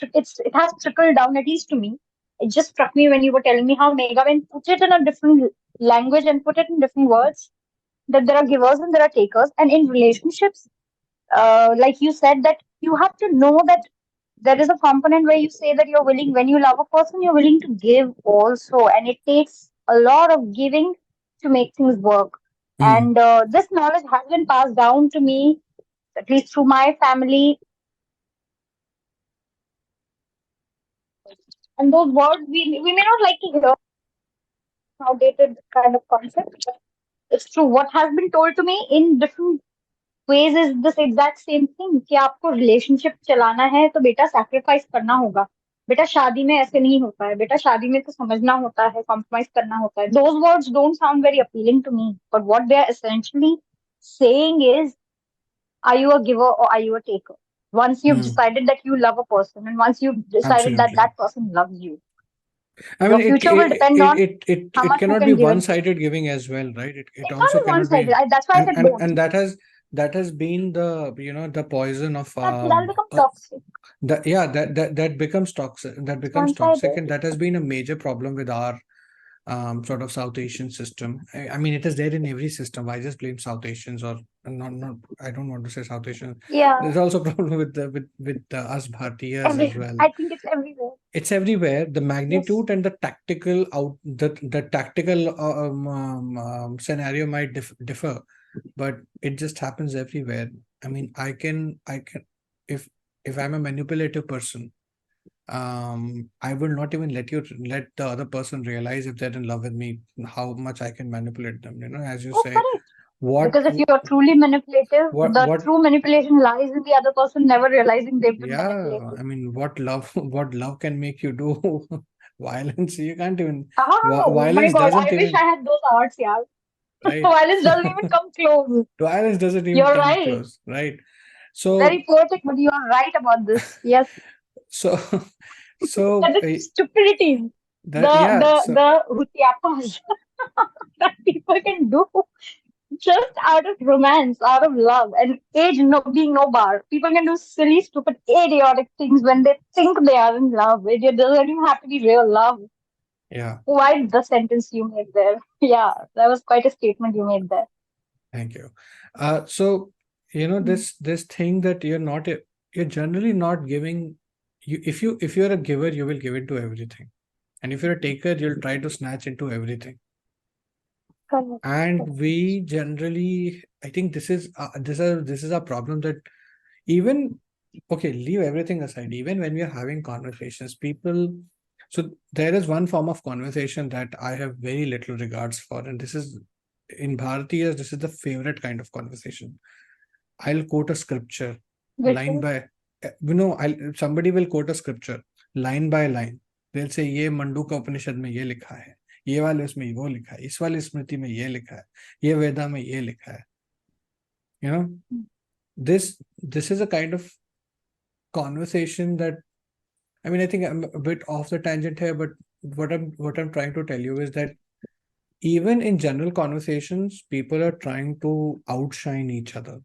Speaker 2: It has trickled down, at least to me. It just struck me when you were telling me how Mega, when put it in a different language and put it in different words, that there are givers and there are takers, and in relationships, like you said, that you have to know that there is a component where you say that you're willing, when you love a person, you're willing to give also, and it takes a lot of giving to make things work.
Speaker 1: Mm,
Speaker 2: And this knowledge has been passed down to me, at least through my family. And those words we may not like to hear, outdated kind of concept, but it's true. What has been told to me in different ways is this exact same thing कि आपको relationship चलाना है तो बेटा sacrifice करना होगा. बेटा शादी में ऐसे नहीं होता है. बेटा शादी में तो समझना होता है, कॉम्प्रोमाइज करना होता है. Those words don't sound very appealing to me, but what they are essentially saying is, are you a giver or are you a taker? Once you've
Speaker 1: mm,
Speaker 2: decided that you love a person, and once you've decided that
Speaker 1: absolutely.
Speaker 2: that person loves you,
Speaker 1: I mean,
Speaker 2: your
Speaker 1: it
Speaker 2: future will
Speaker 1: it
Speaker 2: depend
Speaker 1: it
Speaker 2: on
Speaker 1: it it,
Speaker 2: how
Speaker 1: it
Speaker 2: much you
Speaker 1: cannot be
Speaker 2: can give and take.
Speaker 1: one-sided giving as well, right? It
Speaker 2: It can't
Speaker 1: also
Speaker 2: be one
Speaker 1: cannot
Speaker 2: sided.
Speaker 1: be,
Speaker 2: That's why I
Speaker 1: and
Speaker 2: said
Speaker 1: and
Speaker 2: don't.
Speaker 1: and that has been the poison of
Speaker 2: That'll become toxic.
Speaker 1: that, yeah, that becomes toxic,
Speaker 2: It's one sided.
Speaker 1: and that has been a major problem with our sort of South Asian system. I mean, it is there in every system. Why just blame South Asians, or not? I don't want to say South Asians.
Speaker 2: Yeah,
Speaker 1: There's also a problem with us Bhartiyas as
Speaker 2: everywhere.
Speaker 1: well.
Speaker 2: I think it's everywhere.
Speaker 1: It's everywhere. The
Speaker 2: Yes.
Speaker 1: magnitude and the tactical scenario might differ, but it just happens everywhere. I mean, I can if I'm a manipulative person, I will not even let the other person realize if they're in love with me, how much I can manipulate them, as you
Speaker 2: Oh,
Speaker 1: say.
Speaker 2: correct.
Speaker 1: what
Speaker 2: Because if you are truly manipulative, the
Speaker 1: what
Speaker 2: true manipulation lies in the other person never realizing they've been
Speaker 1: Yeah,
Speaker 2: manipulated.
Speaker 1: I mean, what love what love can make you do? Violence, you can't even,
Speaker 2: Oh my
Speaker 1: violence
Speaker 2: god,
Speaker 1: doesn't
Speaker 2: I wish I
Speaker 1: even,
Speaker 2: had those arts, yeah.
Speaker 1: right?
Speaker 2: Violence doesn't even come close.
Speaker 1: Violence doesn't even
Speaker 2: You're
Speaker 1: come
Speaker 2: right.
Speaker 1: close, right? So
Speaker 2: Very poetic, but you are right about this. Yes.
Speaker 1: so
Speaker 2: That
Speaker 1: so
Speaker 2: is stupidity.
Speaker 1: that, yeah, so
Speaker 2: The hutyapas that people can do just out of romance, out of love, and age no being no bar. People can do silly, stupid, idiotic things when they think they are in love. It doesn't even have to be real love.
Speaker 1: yeah,
Speaker 2: Quite the sentence you made there. Yeah, that was quite a statement you made there.
Speaker 1: thank you. So
Speaker 2: Mm.
Speaker 1: this thing that you're generally not giving. If you're a giver, you will give into everything, and if you're a taker, you'll try to snatch into everything.
Speaker 2: Correct.
Speaker 1: And
Speaker 2: Correct.
Speaker 1: we generally, I think this is a problem, that even, okay, leave everything aside, even when we are having conversations, people, so there is one form of conversation that I have very little regards for, and this is, in Bharatiyas, this is the favorite kind of conversation. I'll quote a scripture
Speaker 2: Which
Speaker 1: line
Speaker 2: is,
Speaker 1: by, I'll, somebody will quote a scripture line by line. They'll say ये मंडूक उपनिषद में ये लिखा है, ये वाले उसमें वो लिखा है, इस वाले स्मृति में ये लिखा है, ये वेदा में ये लिखा है. You know, this is a kind of conversation that, I mean, I think I'm a bit off the tangent here, but what I'm trying to tell you is that even in general conversations, people are trying to outshine each other,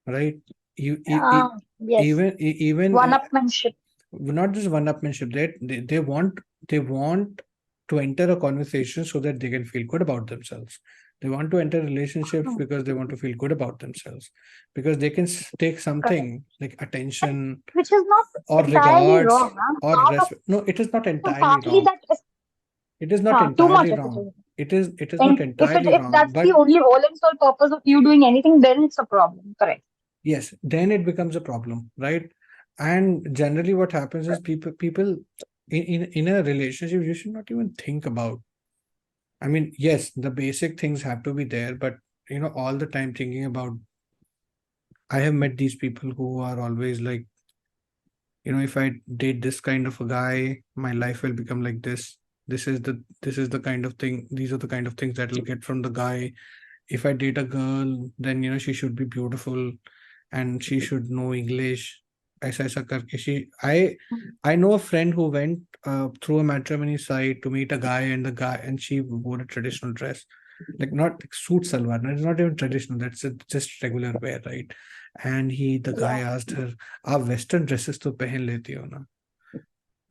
Speaker 1: right? You,
Speaker 2: yes,
Speaker 1: even
Speaker 2: one-upmanship.
Speaker 1: not just one-upmanship. They want to enter a conversation so that they can feel good about themselves. They want to enter relationships
Speaker 2: Hmm,
Speaker 1: because they want to feel good about themselves, because they can take
Speaker 2: correct.
Speaker 1: something like
Speaker 2: And
Speaker 1: attention
Speaker 2: which is not
Speaker 1: or
Speaker 2: entirely
Speaker 1: regards
Speaker 2: wrong. Huh?
Speaker 1: or
Speaker 2: Part of
Speaker 1: respect. No, it is not
Speaker 2: no,
Speaker 1: entirely
Speaker 2: partly
Speaker 1: wrong.
Speaker 2: that is
Speaker 1: It is not
Speaker 2: too much
Speaker 1: entirely
Speaker 2: of it
Speaker 1: wrong.
Speaker 2: is.
Speaker 1: It is not
Speaker 2: And
Speaker 1: entirely
Speaker 2: if
Speaker 1: wrong,
Speaker 2: that's
Speaker 1: but
Speaker 2: the only whole and sole purpose of you doing anything, then it's a problem. Correct.
Speaker 1: yes, then it becomes a problem, right? And generally what happens is people in a relationship, you should not even think about, I mean, yes, the basic things have to be there, but all the time thinking about, I have met these people who are always like, if I date this kind of a guy, my life will become like this. This is the kind of thing, these are the kind of things that I'll get from the guy. If I date a girl, then she should be beautiful and she should know English. ऐसा करके I know a friend who went through a matrimony site to meet a guy, and she wore a traditional dress, like not like suit salwar. No, it's not even traditional. That's just regular wear, right? And the guy
Speaker 2: Yeah.
Speaker 1: asked her, "आप Western dresses तो पहन लेती हो ना?"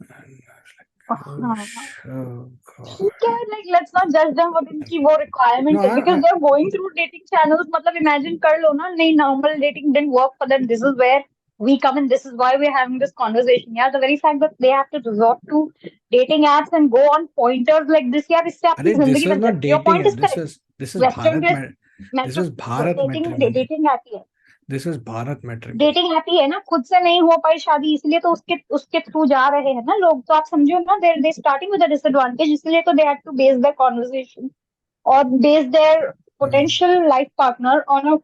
Speaker 1: And I was like, "Oh,
Speaker 2: हाँ.
Speaker 1: oh
Speaker 2: ठीक है,
Speaker 1: God."
Speaker 2: like let's not judge them what उनकी वो
Speaker 1: No,
Speaker 2: requirement है because they're going through dating channels. मतलब imagine कर लो ना, नहीं normal dating didn't work for them. This is where we come in. This is why we're having this conversation. Yeah, the very fact that they have to resort to dating apps and go on pointers like this, यार इससे आपकी
Speaker 1: अरे this
Speaker 2: जिंदगी
Speaker 1: was
Speaker 2: बन
Speaker 1: not
Speaker 2: सकती है. Your
Speaker 1: dating
Speaker 2: point
Speaker 1: app.
Speaker 2: is
Speaker 1: This
Speaker 2: correct.
Speaker 1: was this is
Speaker 2: Western
Speaker 1: Bharat
Speaker 2: dress
Speaker 1: this was
Speaker 2: metro
Speaker 1: Bharat
Speaker 2: dating
Speaker 1: matrimony.
Speaker 2: dating app ही है.
Speaker 1: This was Bharat matrimony.
Speaker 2: Dating happy है ना, खुद से नहीं हो पाई शादी इसलिए तो उसके उसके थ्रू जा रहे हैं ना लोग. तो आप समझो ना, they starting with a disadvantage, इसलिए तो they had to base their conversation or base their
Speaker 1: Uh,
Speaker 2: potential life partner on a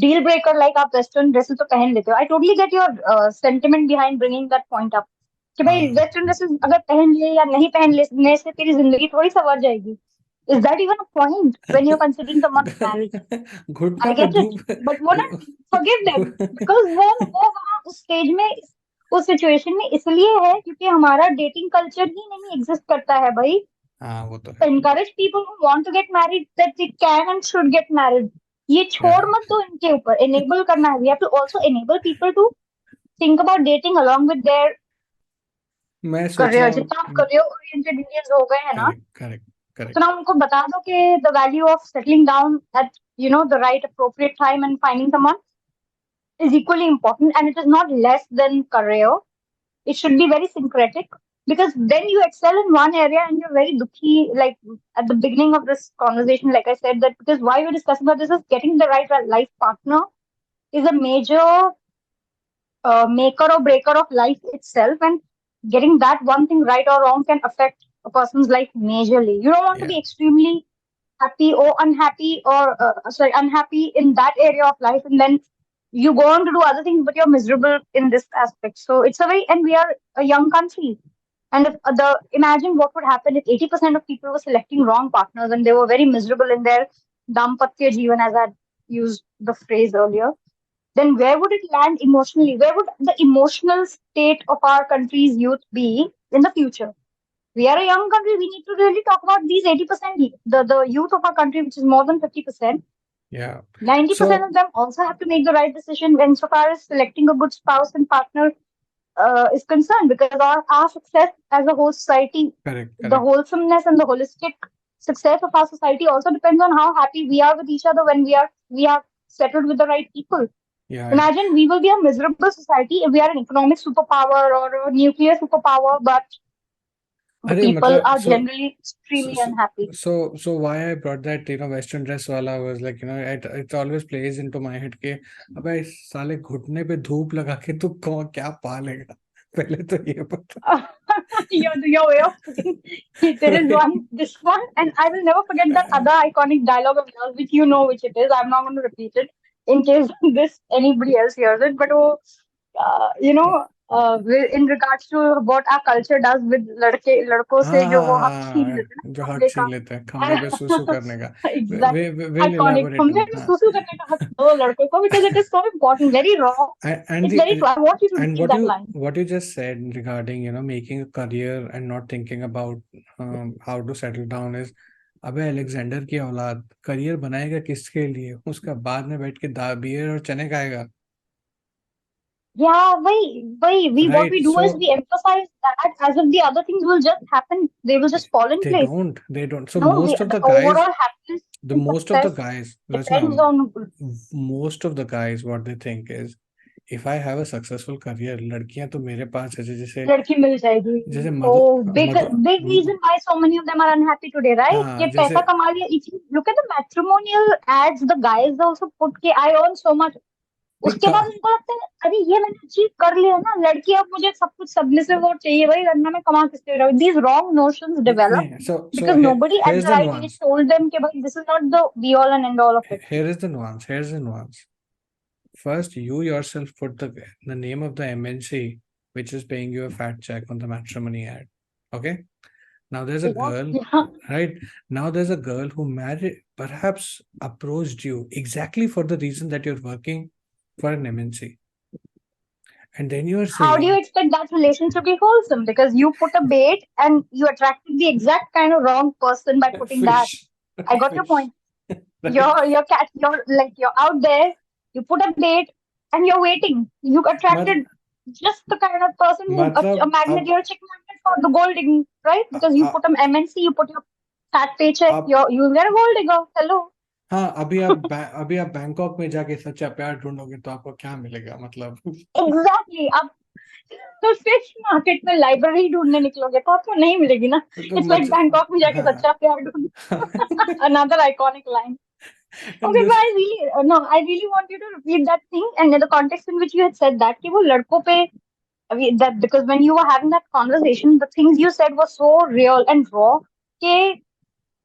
Speaker 2: deal breaker like आप वेस्टर्न ड्रेसेस तो पहन लेते हो. I totally get your sentiment behind bringing that point up कि भाई
Speaker 1: uh,
Speaker 2: western dresses अगर पहन ले या नहीं पहन लेने से तेरी जिंदगी थोड़ी सवर जाएगी. Is that even a point when you're considering someone's marriage?
Speaker 1: घुटनों
Speaker 2: I
Speaker 1: पे
Speaker 2: get it,
Speaker 1: धूप.
Speaker 2: but वो ना, forgive them because वो वहाँ उस स्टेज में उस सिचुएशन में इसलिए है क्योंकि हमारा डेटिंग कल्चर ही नहीं एग्जिस्ट करता है भाई.
Speaker 1: हाँ, वो तो है.
Speaker 2: Encourage people who want to get married that they can and should get married. ये छोड़
Speaker 1: Yeah.
Speaker 2: मत दो इनके ऊपर, enable करना है. We have to also enable people to think about dating along with their
Speaker 1: मैं सोच
Speaker 2: career.
Speaker 1: रहा हूँ.
Speaker 2: जितना आप career oriented Indians हो गए हैं ना,
Speaker 1: करेक्ट करेक्ट करेक्ट.
Speaker 2: उतना उनको बता दो कि the value of settling down at the right appropriate time and finding someone is equally important, and it is not less than career. It should be very syncretic because then you excel in one area and you're very dukhi. Like at the beginning of this conversation, like I said, that because why we're discussing about this is getting the right life partner is a major maker or breaker of life itself, and getting that one thing right or wrong can affect a person's life majorly. You don't want to
Speaker 1: Yeah.
Speaker 2: be extremely happy or unhappy or sorry unhappy in that area of life, and then you go on to do other things but you're miserable in this aspect. So it's a very, and we are a young country, and if the imagine what would happen if 80% of people were selecting wrong partners and they were very miserable in their dampatya jeevan, as I used the phrase earlier. Then where would it land emotionally? Where would the emotional state of our country's youth be in the future? We are a young country. We need to really talk about these 80%, the youth of our country, which is more than 50%.
Speaker 1: Yeah.
Speaker 2: 90%
Speaker 1: So
Speaker 2: of them also have to make the right decision when so far as selecting a good spouse and partner is concerned, because our success as a whole society,
Speaker 1: correct
Speaker 2: the
Speaker 1: correct.
Speaker 2: wholesomeness and the holistic success of our society also depends on how happy we are with each other when we are settled with the right people.
Speaker 1: Yeah, yeah.
Speaker 2: Imagine we will be a miserable society if we are an economic superpower or a nuclear superpower, but the
Speaker 1: अरे
Speaker 2: people
Speaker 1: मतलब
Speaker 2: are
Speaker 1: so
Speaker 2: generally
Speaker 1: so
Speaker 2: extremely
Speaker 1: so
Speaker 2: unhappy.
Speaker 1: so why I brought that Western dress wala was like it always plays into my head के अबे साले घुटने पे धूप लगा के तू कौन क्या पालेगा. पहले तो ये बता.
Speaker 2: Your way of putting it, there is this one, and I will never forget that other iconic dialogue of yours, which you know which it is. I'm not going to repeat it. in case this anybody else hears it. But oh, in regards to what our culture does with लड़कों से
Speaker 1: हाँ
Speaker 2: जो
Speaker 1: हाँ
Speaker 2: वो हक छीन
Speaker 1: हाँ,
Speaker 2: लेते हैं
Speaker 1: जो
Speaker 2: ना
Speaker 1: हक
Speaker 2: खंबे
Speaker 1: छीन
Speaker 2: का,
Speaker 1: लेते हैं खंबे पे सुसु करने का।
Speaker 2: एग्जैक्ट
Speaker 1: विल
Speaker 2: आइकॉनिक,
Speaker 1: इलाबोरेट
Speaker 2: खंबे
Speaker 1: ऑन,
Speaker 2: में
Speaker 1: हाँ।
Speaker 2: सुसु करने का हक दो लड़कों को, because it is so important, very raw.
Speaker 1: And
Speaker 2: It's very
Speaker 1: the
Speaker 2: true. I want you to
Speaker 1: and
Speaker 2: repeat that line.
Speaker 1: what you just said regarding, making a career and not thinking about how to settle down is, अबे Alexander की औलाद career बनाएगा किसके लिए? उसका बाद में बैठ के बियर और चने खाएगा,
Speaker 2: Yeah, we what
Speaker 1: right?
Speaker 2: we do is we emphasize that as if the other things will just happen. They will just fall in place.
Speaker 1: They don't. So
Speaker 2: No, the overall happiness and
Speaker 1: most of the
Speaker 2: success
Speaker 1: guys,
Speaker 2: depends
Speaker 1: Rachna,
Speaker 2: on
Speaker 1: most of the guys, what they think is, if I have a successful career, लड़कियां तो मेरे पास है, जैसे
Speaker 2: लड़की मिल जाएगी.
Speaker 1: जैसे मधु
Speaker 2: Oh,
Speaker 1: Madhu
Speaker 2: big reason why so many of them are unhappy today, right?
Speaker 1: हाँ,
Speaker 2: ये
Speaker 1: जैसे
Speaker 2: पैसा कमा लिया. If you look at the matrimonial ads, the guys also put के I earn so much.
Speaker 1: नहीं
Speaker 2: उसके बाद उनको लगता है अरे ये मैंने अचीव कर लिया ना, लड़की अब मुझे सब कुछ सबमिसिव और चाहिए, भाई वरना मैं कमा किससे रहा हूँ. These wrong notions develop
Speaker 1: नहीं, so
Speaker 2: because nobody at
Speaker 1: here's
Speaker 2: the
Speaker 1: the
Speaker 2: right age
Speaker 1: nuance.
Speaker 2: told them कि भाई this is not the be all and end all of it.
Speaker 1: Here is the nuance. Here's the nuance. First, you yourself put the name of the MNC which is paying you a fat check on the matrimony ad. Okay. Now there's a
Speaker 2: Yeah,
Speaker 1: girl,
Speaker 2: yeah.
Speaker 1: right? Now there's a girl who perhaps approached you exactly for the reason that you're working for an MNC. And then you are
Speaker 2: How do you
Speaker 1: saying,
Speaker 2: expect that relationship to be wholesome? Because you put a bait and you attracted the exact kind of wrong person by putting that.
Speaker 1: fish,
Speaker 2: I got your
Speaker 1: fish,
Speaker 2: point.
Speaker 1: right?
Speaker 2: You're out there, you put a bait and you're waiting. You
Speaker 1: मत,
Speaker 2: attracted just the kind of person who a
Speaker 1: मतलब
Speaker 2: magnet,
Speaker 1: अब
Speaker 2: you're a chick magnet for the gold digging, right? Because you put a MNC, you put your fat paycheck,
Speaker 1: अब
Speaker 2: you'll get a gold digger. Hello.
Speaker 1: हाँ, अभी आप Bangkok में जाके सच्चा प्यार ढूंढोगे तो आपको क्या मिलेगा, मतलब?
Speaker 2: Exactly. अब तो फिश मार्केट में लाइब्रेरी ढूंढने निकलोगे तो आपको नहीं मिलेगी ना.
Speaker 1: तो
Speaker 2: इट्स लाइक बैंकॉक में जाके
Speaker 1: हाँ.
Speaker 2: सच्चा प्यार ढूंढ. Another iconic line.
Speaker 1: And
Speaker 2: Okay,
Speaker 1: this,
Speaker 2: but I really no, I really want you to repeat that thing and in the context in which you had said that कि वो लड़कों पे that because when you were having that conversation, the things you said were so real and raw. कि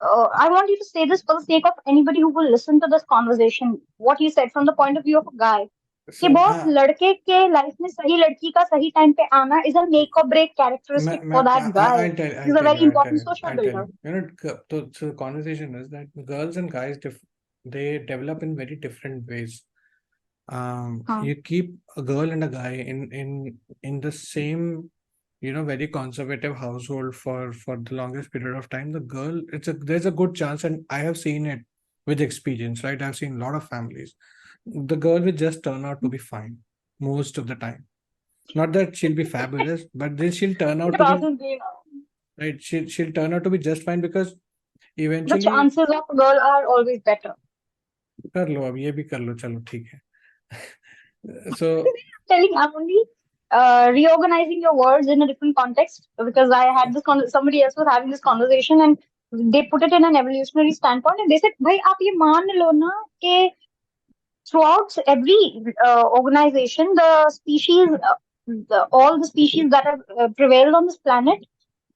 Speaker 2: I want you to say this for the sake of anybody who will listen to this conversation. What you said from the point of view of a guy. कि
Speaker 1: so
Speaker 2: boss लड़के के life में सही लड़की का सही time पे आना is a make or break characteristic for that guy. Is a very important social
Speaker 1: I'll tell
Speaker 2: builder.
Speaker 1: you. So the conversation is that girls and guys, they develop in very different ways.
Speaker 2: हाँ.
Speaker 1: You keep a girl and a guy in the same, very conservative household for the longest period of time. The girl, there's a good chance, and I have seen it with experience, right? I've seen a lot of families. The girl will just turn out to be fine most of the time. Not that she'll be fabulous, but then she'll turn out to be right. She'll turn out to be just fine because
Speaker 2: The
Speaker 1: eventually,
Speaker 2: chances of a girl are always better.
Speaker 1: कर लो, अब ये भी कर लो, चलो ठीक है. So
Speaker 2: Telling I'm only reorganizing your words in a different context because I had this somebody else was having this conversation and they put it in an evolutionary standpoint and they said, भाई आप ये मान लो ना कि throughout every organization, the species, all the species that have prevailed on this planet,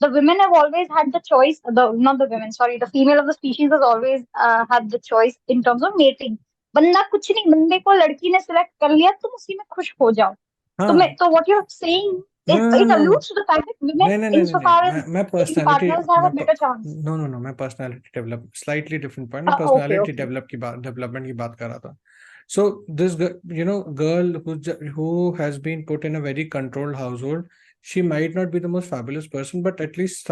Speaker 2: the women have always had the choice. The not the women, sorry, the female of the species has always had the choice in terms of mating. बंदा कुछ नहीं, बंदे को लड़की ने select कर लिया, तुम उसी में खुश हो जाओ. तुम्हें
Speaker 1: हाँ,
Speaker 2: तो what you're saying
Speaker 1: no
Speaker 2: is
Speaker 1: no no
Speaker 2: it
Speaker 1: no
Speaker 2: alludes to the fact that women,
Speaker 1: नहीं नहीं नहीं नहीं नहीं,
Speaker 2: insofar as
Speaker 1: मैं
Speaker 2: dating
Speaker 1: personality,
Speaker 2: partners, have a better chance.
Speaker 1: No no no, मैं personality develop, slightly different point, मैं
Speaker 2: Okay,
Speaker 1: personality
Speaker 2: okay.
Speaker 1: Develop की बात, डेवलपमेंट की बात कर रहा था. So this girl who has been put in a very controlled household, she might not be the most fabulous person, but at least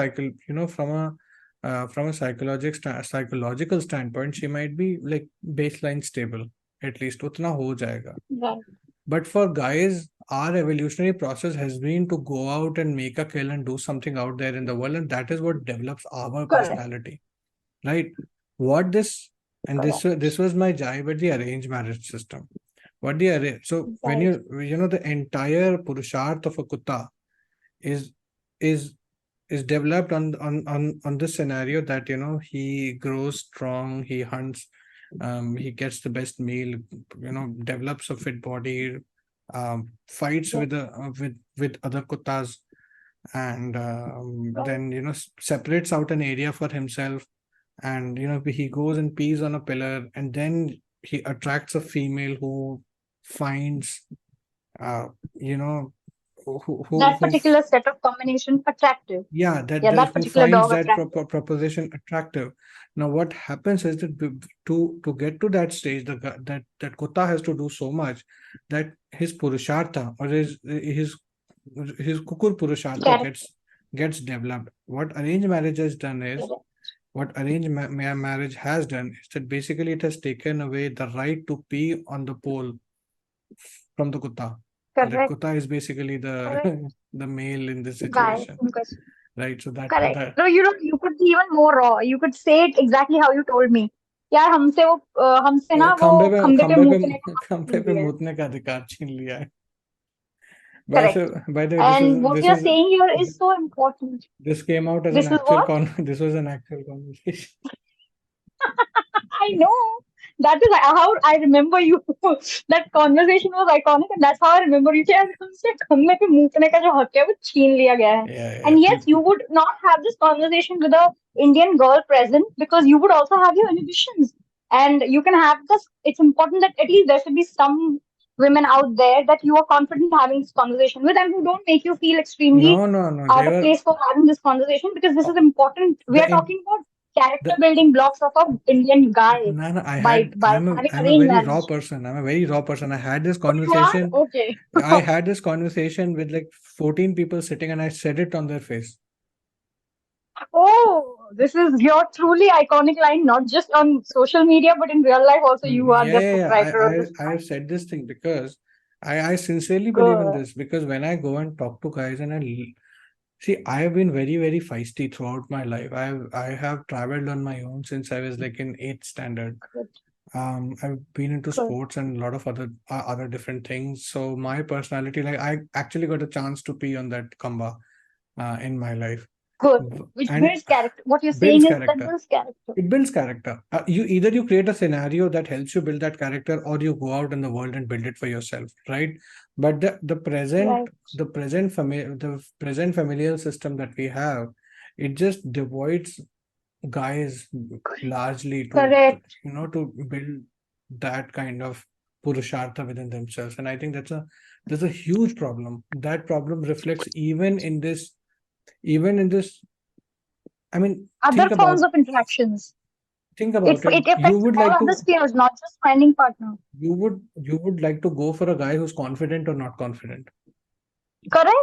Speaker 1: from a psychological standpoint, she might be like baseline stable. At least उतना हो जाएगा.
Speaker 2: Right.
Speaker 1: But for guys, our evolutionary process has been to go out and make a kill and do something out there in the world, and that is what develops our
Speaker 2: Correct.
Speaker 1: personality, right? What this and this
Speaker 2: Correct.
Speaker 1: was my jibe at the arranged marriage system. What the so when
Speaker 2: Right.
Speaker 1: the entire purusharth of a kutta is is is developed on this scenario that he grows strong, he hunts, he gets the best meal, develops a fit body, fights
Speaker 2: Yeah.
Speaker 1: with other kuttas, and
Speaker 2: Right.
Speaker 1: then separates out an area for himself, and he goes and pees on a pillar, and then he attracts a female who finds uh, you know
Speaker 2: That
Speaker 1: who
Speaker 2: particular set of combination attractive.
Speaker 1: yeah, that
Speaker 2: Yeah,
Speaker 1: the,
Speaker 2: that
Speaker 1: who
Speaker 2: particular
Speaker 1: finds
Speaker 2: dog
Speaker 1: that
Speaker 2: attractive.
Speaker 1: proposition attractive. Now what happens is that to get to that stage, that kutta has to do so much that his purushartha, or his kukur purushartha
Speaker 2: Correct.
Speaker 1: gets developed. What arranged marriage has done is, what marriage has done is that basically it has taken away the right to pee on the pole from the kutta. And that
Speaker 2: Correct.
Speaker 1: kutta is basically the
Speaker 2: Correct.
Speaker 1: the male in this
Speaker 2: Guy
Speaker 1: situation,
Speaker 2: in question.
Speaker 1: right? So
Speaker 2: Correct.
Speaker 1: that
Speaker 2: No, you could be even more raw. You could say it exactly how you told me. यार हमसे ना वो खंबे पे मुतने का हक
Speaker 1: खंबे
Speaker 2: छीन
Speaker 1: पे
Speaker 2: लिया है.
Speaker 1: मुतने का अधिकार छीन लिया है.
Speaker 2: Correct.
Speaker 1: By the way,
Speaker 2: And what you're saying here is so important.
Speaker 1: this came out as an
Speaker 2: This is
Speaker 1: actual
Speaker 2: what
Speaker 1: this was an actual conversation.
Speaker 2: I know. That is how I remember you. That conversation was iconic, and that's how I remember you. कि यार हमसे खम्बे पे मूतने का जो हक है वो छीन लिया गया है.
Speaker 1: Yeah,
Speaker 2: And yes, you
Speaker 1: people.
Speaker 2: would not have this conversation with a Indian girl present because you would also have your inhibitions, and you can have this. It's important that at least there should be some women out there that you are confident having this conversation with, and who don't make you feel extremely
Speaker 1: No. They
Speaker 2: out of
Speaker 1: were
Speaker 2: place for having this conversation because this is important. We
Speaker 1: the
Speaker 2: are talking about character
Speaker 1: the
Speaker 2: building blocks of a Indian guy
Speaker 1: no, I
Speaker 2: by
Speaker 1: had
Speaker 2: by having
Speaker 1: I'm a
Speaker 2: arranged
Speaker 1: very raw
Speaker 2: marriage.
Speaker 1: person. I'm a very raw person. I had this
Speaker 2: Oh, you are
Speaker 1: conversation.
Speaker 2: okay.
Speaker 1: I had this conversation with like 14 people sitting, and I said it on their face.
Speaker 2: Oh, this is your truly iconic line, not just on social media, but in real life also. You are the
Speaker 1: Yeah.
Speaker 2: proprietor of this
Speaker 1: I have
Speaker 2: line.
Speaker 1: said this thing because I sincerely believe in
Speaker 2: Good.
Speaker 1: this, because when I go and talk to guys and see, I have been very, very feisty throughout my life. I have traveled on my own since I was like in eighth standard.
Speaker 2: Good.
Speaker 1: I've been into
Speaker 2: Good.
Speaker 1: sports and a lot of other different things. So my personality, like I actually got a chance to pee on that kamba in my life,
Speaker 2: Good. Which
Speaker 1: and
Speaker 2: builds character. What you're
Speaker 1: builds
Speaker 2: saying is that
Speaker 1: character.
Speaker 2: builds character.
Speaker 1: It builds character. You either you create a scenario that helps you build that character, or you go out in the world and build it for yourself, right? But
Speaker 2: Right.
Speaker 1: the present familial system that we have, it just devoids guys largely
Speaker 2: Correct.
Speaker 1: to build that kind of purushartha within themselves. And I think that's a huge problem. That problem reflects even in this. I mean,
Speaker 2: Other forms of interactions.
Speaker 1: think
Speaker 2: It
Speaker 1: about it.
Speaker 2: it affects all other spheres, not just finding partner.
Speaker 1: You would like to go for a guy who's confident or not confident.
Speaker 2: Correct.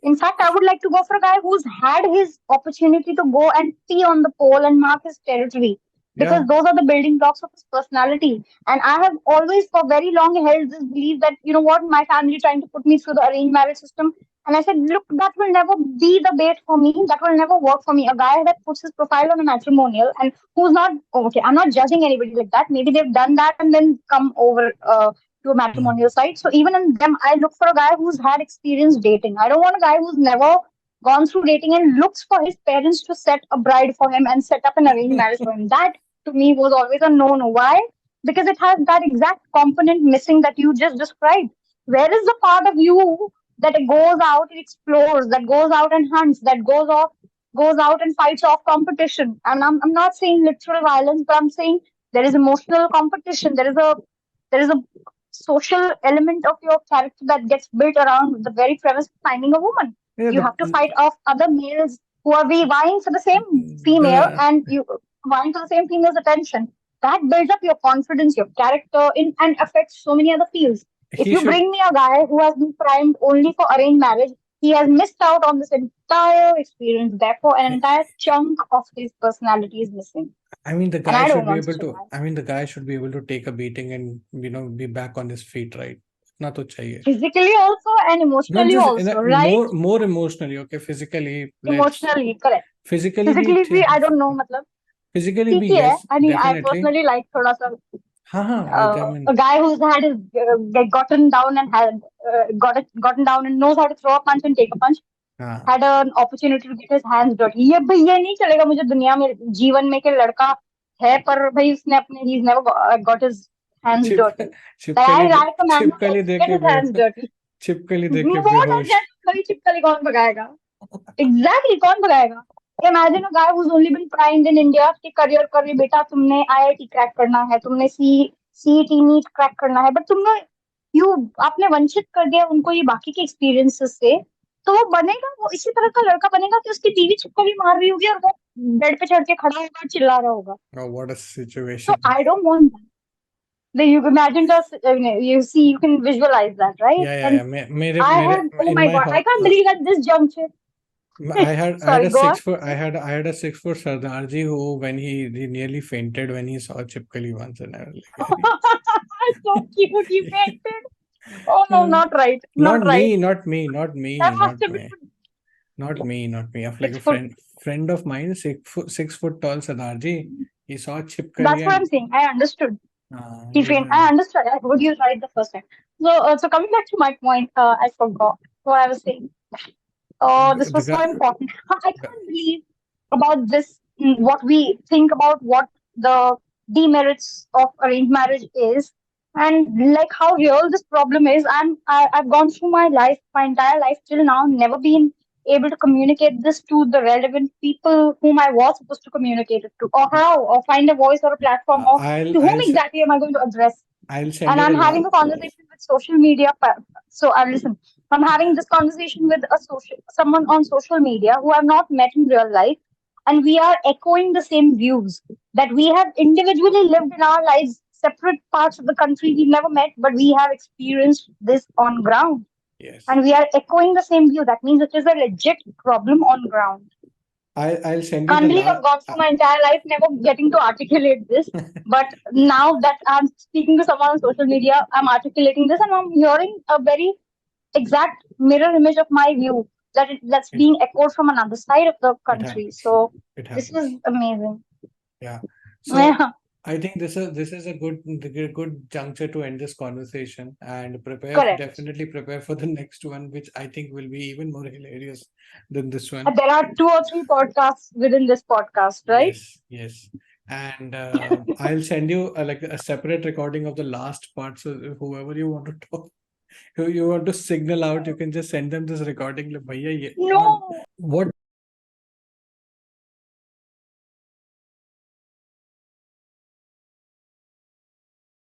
Speaker 2: In fact, I would like to go for a guy who's had his opportunity to go and pee on the pole and mark his territory because
Speaker 1: Yeah.
Speaker 2: those are the building blocks of his personality. And I have always, for very long, held this belief that, you know what, my family trying to put me through the arranged marriage system. And I said, look, that will never be the bait for me. That will never work for me. A guy that puts his profile on a matrimonial and who's not, okay, I'm not judging anybody like that. Maybe they've done that and then come over to a
Speaker 1: Hmm.
Speaker 2: matrimonial site. So even in them, I look for a guy who's had experience dating. I don't want a guy who's never gone through dating and looks for his parents to set a bride for him and set up an arranged marriage for him. That to me was always a no-no. Why? Because it has that exact component missing that you just described. Where is the part of you that goes out and explores, that goes out and hunts, that goes out and fights off competition? And I'm not saying literal violence, but I'm saying there is emotional competition. There is a social element of your character that gets built around the very premise of finding a woman.
Speaker 1: Yeah,
Speaker 2: You have to fight off other males who are vying for the same female
Speaker 1: the
Speaker 2: and you vying for the same female's attention. That builds up your confidence, your character, and affects so many other fields. If
Speaker 1: he
Speaker 2: you
Speaker 1: should
Speaker 2: bring me a guy who has been primed only for arranged marriage, he has missed out on this entire experience. Therefore, an entire chunk of his personality is missing.
Speaker 1: I mean, the
Speaker 2: And
Speaker 1: guy
Speaker 2: I don't
Speaker 1: should be
Speaker 2: want
Speaker 1: able
Speaker 2: such a
Speaker 1: to.
Speaker 2: guy.
Speaker 1: I mean, the guy should be able to take a beating and be back on his feet, right? Not to chahiye.
Speaker 2: Physically also and
Speaker 1: Not
Speaker 2: emotionally
Speaker 1: just
Speaker 2: also, right?
Speaker 1: more emotionally. Okay, physically, let's
Speaker 2: Emotionally, correct.
Speaker 1: physically be
Speaker 2: Physically भी I don't know मतलब
Speaker 1: physically
Speaker 2: ठीक
Speaker 1: be,
Speaker 2: ही है.
Speaker 1: yes,
Speaker 2: I mean, I
Speaker 1: definitely.
Speaker 2: personally like थोड़ा सा
Speaker 1: हाँ, I
Speaker 2: a
Speaker 1: mean,
Speaker 2: guy who's had his gotten down and had gotten down and knows how to throw a punch and take a punch.
Speaker 1: हाँ.
Speaker 2: Had an opportunity to get his hands dirty. ये भाई ये नहीं चलेगा मुझे दुनिया में जीवन में के लड़का है पर भाई उसने अपने he's never got his hands
Speaker 1: छिप
Speaker 2: dirty. That I recommend him
Speaker 1: छिपकली
Speaker 2: to
Speaker 1: देख
Speaker 2: get
Speaker 1: के
Speaker 2: his hands dirty.
Speaker 1: छिपकली देख के
Speaker 2: वो
Speaker 1: बेहोश.
Speaker 2: डर कभी छिपकली कौन भगाएगा? Exactly, कौन भगाएगा? Imagine a guy who's only been primed in India कि करियर कर रही बेटा तुमने IIT क्रैक करना है तुमने सीईटी नीट क्रैक करना है, बट तुमने यू आपने वंचित कर दिया उनको ये बाकी के एक्सपीरियंसेस से, तो वो बनेगा, वो इसी तरह का लड़का बनेगा कि उसकी बीवी छक्का भी मार रही होगी और वो बेड पे चढ़ के खड़ा होगा और चिल्ला रहा होगा.
Speaker 1: Oh, what a
Speaker 2: So
Speaker 1: situation.
Speaker 2: I don't want that. You imagine just, you see, you can visualize that, right?
Speaker 1: Yeah, yeah,
Speaker 2: And
Speaker 1: yeah. मेरे
Speaker 2: I
Speaker 1: मेरे
Speaker 2: had, oh
Speaker 1: in
Speaker 2: my
Speaker 1: my
Speaker 2: God, I can't believe at this juncture.
Speaker 1: I had
Speaker 2: Sorry,
Speaker 1: a
Speaker 2: go on.
Speaker 1: 6 foot I had a 6 foot Sardarji who when he nearly fainted when he saw Chipkali once, and I was like,
Speaker 2: So cute, you fainted. Oh no,
Speaker 1: Uh,
Speaker 2: not right,
Speaker 1: not
Speaker 2: not right.
Speaker 1: me, not me, not
Speaker 2: That
Speaker 1: me,
Speaker 2: must
Speaker 1: not
Speaker 2: have
Speaker 1: me,
Speaker 2: been
Speaker 1: not me, not me. Of like a
Speaker 2: 6 foot.
Speaker 1: friend of mine, 6 foot tall Sardarji. He saw Chipkali
Speaker 2: That's what I'm
Speaker 1: and
Speaker 2: saying. I understood. He
Speaker 1: he's
Speaker 2: fainted. I understood. I heard you right the first time. So coming back to my point, I forgot what I was saying. Oh, this
Speaker 1: the
Speaker 2: was so
Speaker 1: guy.
Speaker 2: important. I can't believe about this, what we think about what the demerits of arranged marriage is, and like how real this problem is. I've gone through my life, my entire life till now, never been able to communicate this to the relevant people whom I was supposed to communicate it to, or how, or find a voice or a platform, or to whom exactly am I going to address?
Speaker 1: I'll send
Speaker 2: And
Speaker 1: you
Speaker 2: I'm
Speaker 1: the
Speaker 2: having
Speaker 1: law.
Speaker 2: a conversation with social media. So I listen. I'm having this conversation with someone on social media who I've not met in real life, and we are echoing the same views that we have individually lived in our lives, separate parts of the country we've never met, but we have experienced this on ground,
Speaker 1: Yes,
Speaker 2: and we are echoing the same view. That means it is a legit problem on ground.
Speaker 1: I'll send you
Speaker 2: Can't
Speaker 1: the
Speaker 2: believe
Speaker 1: law.
Speaker 2: I've gone through my entire life never getting to articulate this. But now that I'm speaking to someone on social media, I'm articulating this and I'm hearing a very exact mirror image of my view that's
Speaker 1: it
Speaker 2: being echoed from another side of the
Speaker 1: it
Speaker 2: country.
Speaker 1: happens.
Speaker 2: So
Speaker 1: It
Speaker 2: this is
Speaker 1: happens.
Speaker 2: amazing.
Speaker 1: Yeah. So
Speaker 2: Yeah,
Speaker 1: I think this is a good juncture to end this conversation and
Speaker 2: correct.
Speaker 1: definitely prepare for the next one, which I think will be even more hilarious than this one.
Speaker 2: There are two or three podcasts within this podcast, right?
Speaker 1: Yes, yes. And I'll send you like a separate recording of the last part. So whoever you want to talk, who you want to signal out, you can just send them this recording. Like, Bhaiya,
Speaker 2: No.
Speaker 1: what